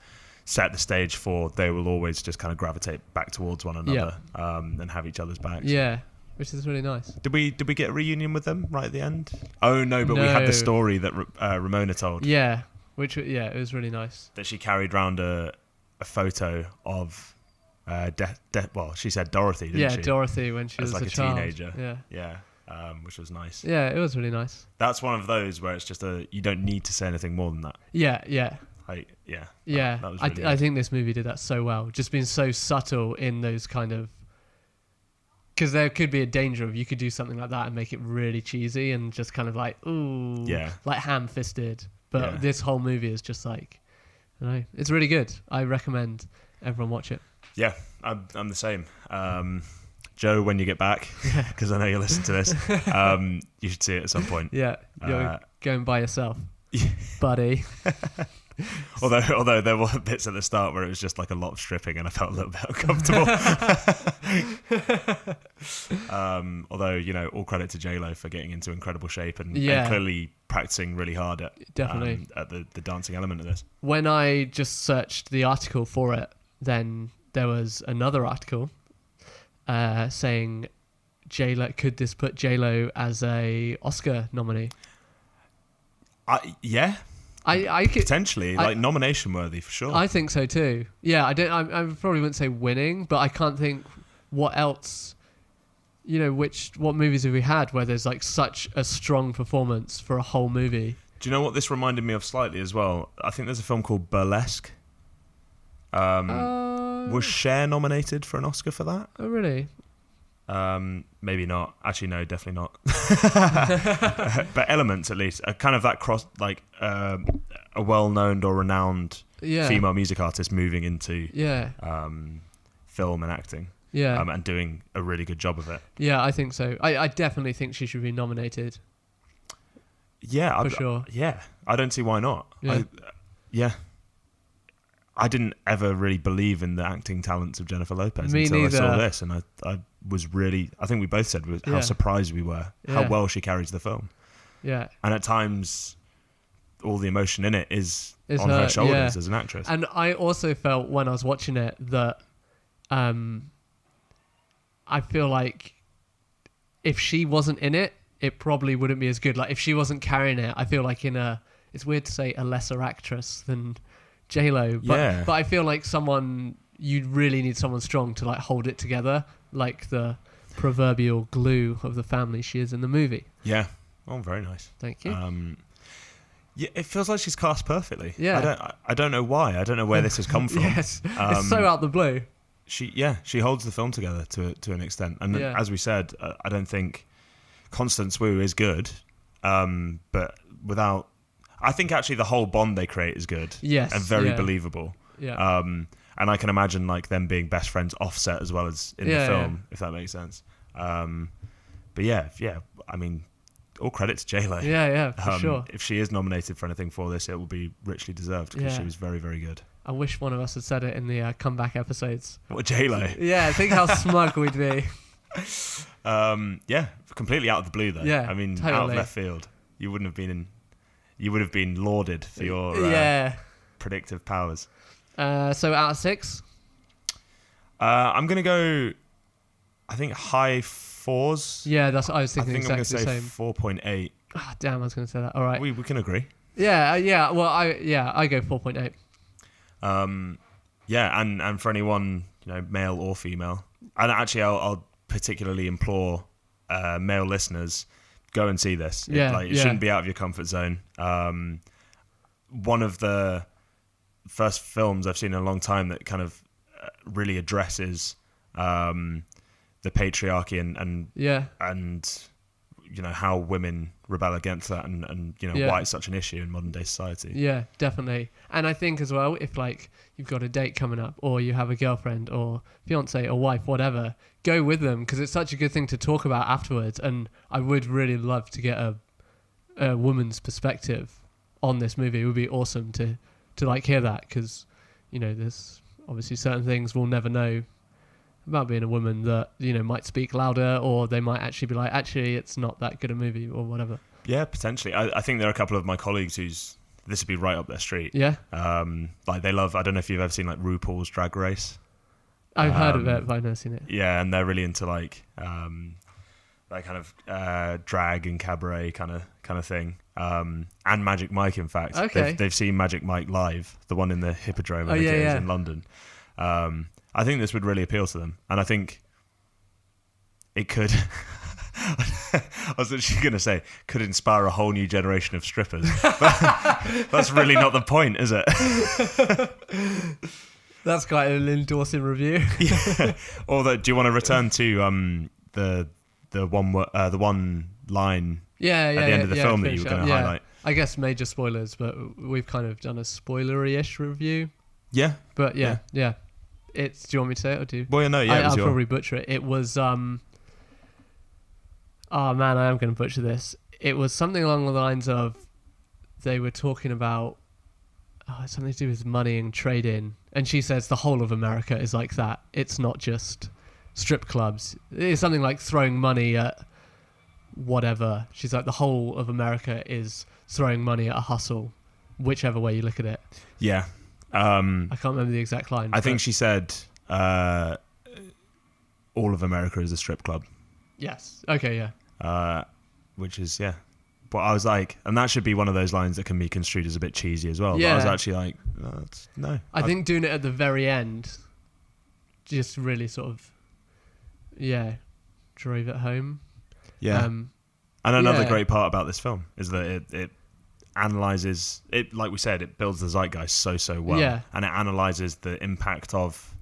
set the stage for they will always just kind of gravitate back towards one another, and have each other's backs. Yeah, which is really nice. Did we get a reunion with them right at the end? Oh no, but we had the story that Ramona told. Yeah, it was really nice. That she carried around a photo of she said Dorothy, didn't she? Yeah, Dorothy when she was like a child. Teenager. Yeah. Which was nice. Yeah, it was really nice. That's one of those where it's just you don't need to say anything more than that. Yeah. Yeah, that was I really think this movie did that so well. Just being so subtle in those kind of... Because there could be a danger of you could do something like that and make it really cheesy and just kind of like, ooh, like ham-fisted. But this whole movie is just like, I don't know, it's really good. I recommend everyone watch it. Yeah, I'm the same. Joe, when you get back, because I know you listen to this, you should see it at some point. Yeah, you're going by yourself, buddy. Although there were bits at the start where it was just like a lot of stripping and I felt a little bit uncomfortable. Although, you know, all credit to J-Lo for getting into incredible shape and clearly practicing really hard at the dancing element of this. When I just searched the article for it, then there was another article saying J-Lo, could this put J-Lo as a Oscar nominee? Yeah. I could, potentially nomination worthy for sure. I think so too. Yeah, I probably wouldn't say winning, but I can't think what else. You know, what movies have we had where there's like such a strong performance for a whole movie? Do you know what this reminded me of slightly as well? I think there's a film called Burlesque. Was Cher nominated for an Oscar for that? Oh, really? Maybe not. Actually, no, definitely not. But Elements, at least, are kind of that cross, like a well-known or renowned female music artist moving into film and acting. Yeah. And doing a really good job of it. Yeah, I think so. I definitely think she should be nominated. Yeah, for sure. Yeah, I don't see why not. Yeah. I didn't ever really believe in the acting talents of Jennifer Lopez until neither. I saw this, and I was really, I think we both said how surprised we were, how well she carries the film. Yeah. And at times, all the emotion in it is on her shoulders as an actress. And I also felt when I was watching it that I feel like if she wasn't in it, it probably wouldn't be as good. Like if she wasn't carrying it, I feel like it's weird to say a lesser actress than J-Lo, but I feel like you'd really need someone strong to like hold it together, like the proverbial glue of the family she is in the movie. Yeah. Oh, very nice. Thank you. Yeah, it feels like she's cast perfectly. Yeah. I don't know why. I don't know where this has come from. Yes. It's so out the blue. She holds the film together to an extent. And as we said, I don't think Constance Wu is good, but without... I think actually the whole bond they create is good. Yes. And very believable. Yeah. And I can imagine like them being best friends offset as well as in the film, if that makes sense. But yeah, I mean, all credit to J-Lo. Yeah, for sure. If she is nominated for anything for this, it will be richly deserved because she was very, very good. I wish one of us had said it in the comeback episodes. What, J-Lo? Yeah, think how smug we'd be. Yeah, completely out of the blue though. Yeah, I mean, totally. out of left field. You would have been lauded for your predictive powers. So out of 6? I'm going to go, I think, high 4s. Yeah, that's what I was thinking. I think exactly I'm going to say 4.8. Oh, damn, I was going to say that. All right. We can agree. Yeah. Well, I go 4.8. And for anyone, male or female, and actually I'll particularly implore male listeners, go and see this. It shouldn't be out of your comfort zone. One of the first films I've seen in a long time that kind of really addresses the patriarchy and how women rebel against that and why it's such an issue in modern day society. Yeah, definitely. And I think as well, if like you've got a date coming up or you have a girlfriend or fiance or wife, whatever, go with them because it's such a good thing to talk about afterwards. And I would really love to get a woman's perspective on this movie. It would be awesome to like hear that because, there's obviously certain things we'll never know about being a woman that, might speak louder or they might actually be like, actually, it's not that good a movie or whatever. Yeah, potentially. I think there are a couple of my colleagues this would be right up their street. Yeah. Like they love, I don't know if you've ever seen like RuPaul's Drag Race. I've heard of it, but I've never seen it. Yeah, and they're really into like that kind of drag and cabaret kind of thing. And Magic Mike, in fact. Okay. They've seen Magic Mike live, the one in the Hippodrome in London. I think this would really appeal to them, and I think it could. I was literally going to say, could inspire a whole new generation of strippers. That's really not the point, is it? That's quite an endorsing review. Yeah. Or do you want to return to the one line at the end of the film that you were going to highlight? I guess major spoilers, but we've kind of done a spoilery-ish review. Yeah. But yeah. Do you want me to say it or do you? Well, no, yeah. I'll probably butcher it. It was oh man, I am going to butcher this. It was something along the lines of they were talking about something to do with money and trading, and she says the whole of America is like that. It's not just strip clubs. It's something like throwing money at whatever. She's like, the whole of America is throwing money at a hustle, whichever way you look at it. Yeah. I can't remember the exact line. I think she said all of America is a strip club. Yes. Okay, yeah. Which is, yeah. But I was like, and that should be one of those lines that can be construed as a bit cheesy as well. Yeah. But I was actually like, no. I think doing it at the very end just really sort of, drove it home. Yeah. And another great part about this film is that it analyzes it, like we said, it builds the zeitgeist so well. Yeah. And it analyzes the impact of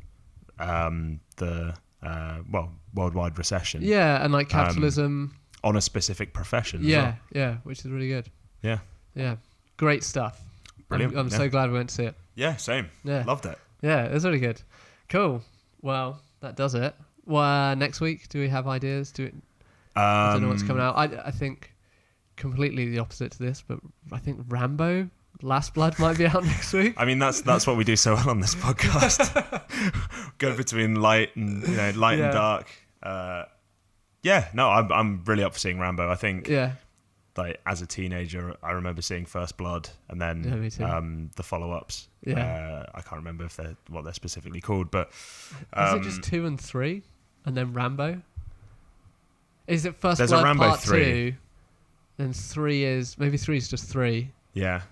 the worldwide recession. Yeah, and like capitalism on a specific profession. Yeah, as well. which is really good. Yeah. Yeah. Great stuff. Brilliant. I'm so glad we went to see it. Yeah, same. Yeah. Loved it. Yeah, it was really good. Cool. Well, that does it. Well, next week, do we have ideas? I don't know what's coming out. I think completely the opposite to this, but I think Rambo Last Blood might be out next week. I mean, that's what we do so well on this podcast. Go between light and and dark. I'm really up for seeing Rambo. I think like as a teenager, I remember seeing First Blood and then the follow-ups. Yeah. I can't remember what they're specifically called, but is it just 2 and 3 and then Rambo? Is it First there's Blood a Rambo Part 3. 2? Then 3 is maybe 3 is just 3. Yeah.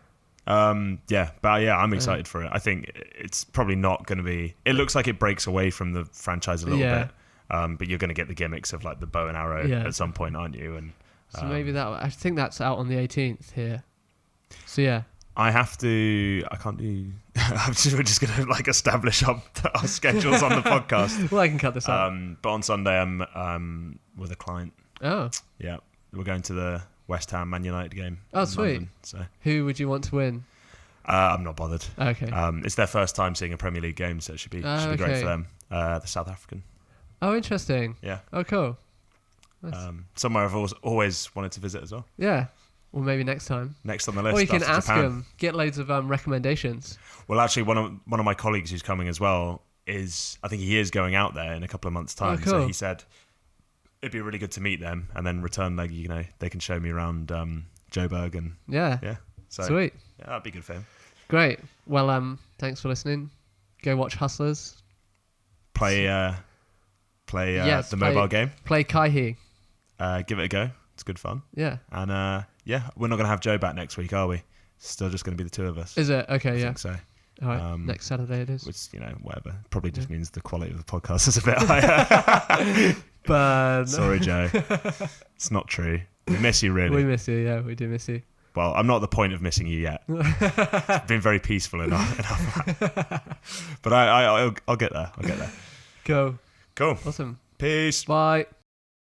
I'm excited for it. I think it's probably not going to be. It looks like it breaks away from the franchise a little bit, but you're going to get the gimmicks of like the bow and arrow at some point, aren't you? And so maybe I think that's out on the 18th here. So yeah, I can't do. We're just going to like establish our schedules on the podcast. Well, I can cut this out. But on Sunday, I'm with a client. Oh, yeah, we're going to the West Ham Man United game. Oh, sweet. London, so who would you want to win? I'm not bothered. Okay. It's their first time seeing a Premier League game, so it should be great for them. The South African. Oh, interesting. Yeah. Oh, cool. Nice. Somewhere I've always wanted to visit as well. Yeah. Well, maybe next time. Next on the list. Or you can ask Japan. them. Get loads of recommendations. Well, actually, one of my colleagues who's coming as well I think he is going out there in a couple of months' time. Oh, cool. So he said it'd be really good to meet them and then return leg. They can show me around Joburg and yeah. So sweet. Yeah, that'd be good for him. Great. Well, thanks for listening. Go watch Hustlers. Play the mobile game. Play KAIHI. Give it a go. It's good fun. Yeah. And we're not going to have Joe back next week, are we? It's still just going to be the two of us. Is it? Okay, I think so. All right. Next Saturday it is. Which, whatever. Probably just means the quality of the podcast is a bit higher. But sorry, Joe. It's not true. We miss you, really. We miss you, yeah. We do miss you. Well, I'm not at the point of missing you yet. It's been very peaceful enough. But I'll get there. Go. Cool. Awesome. Peace. Bye.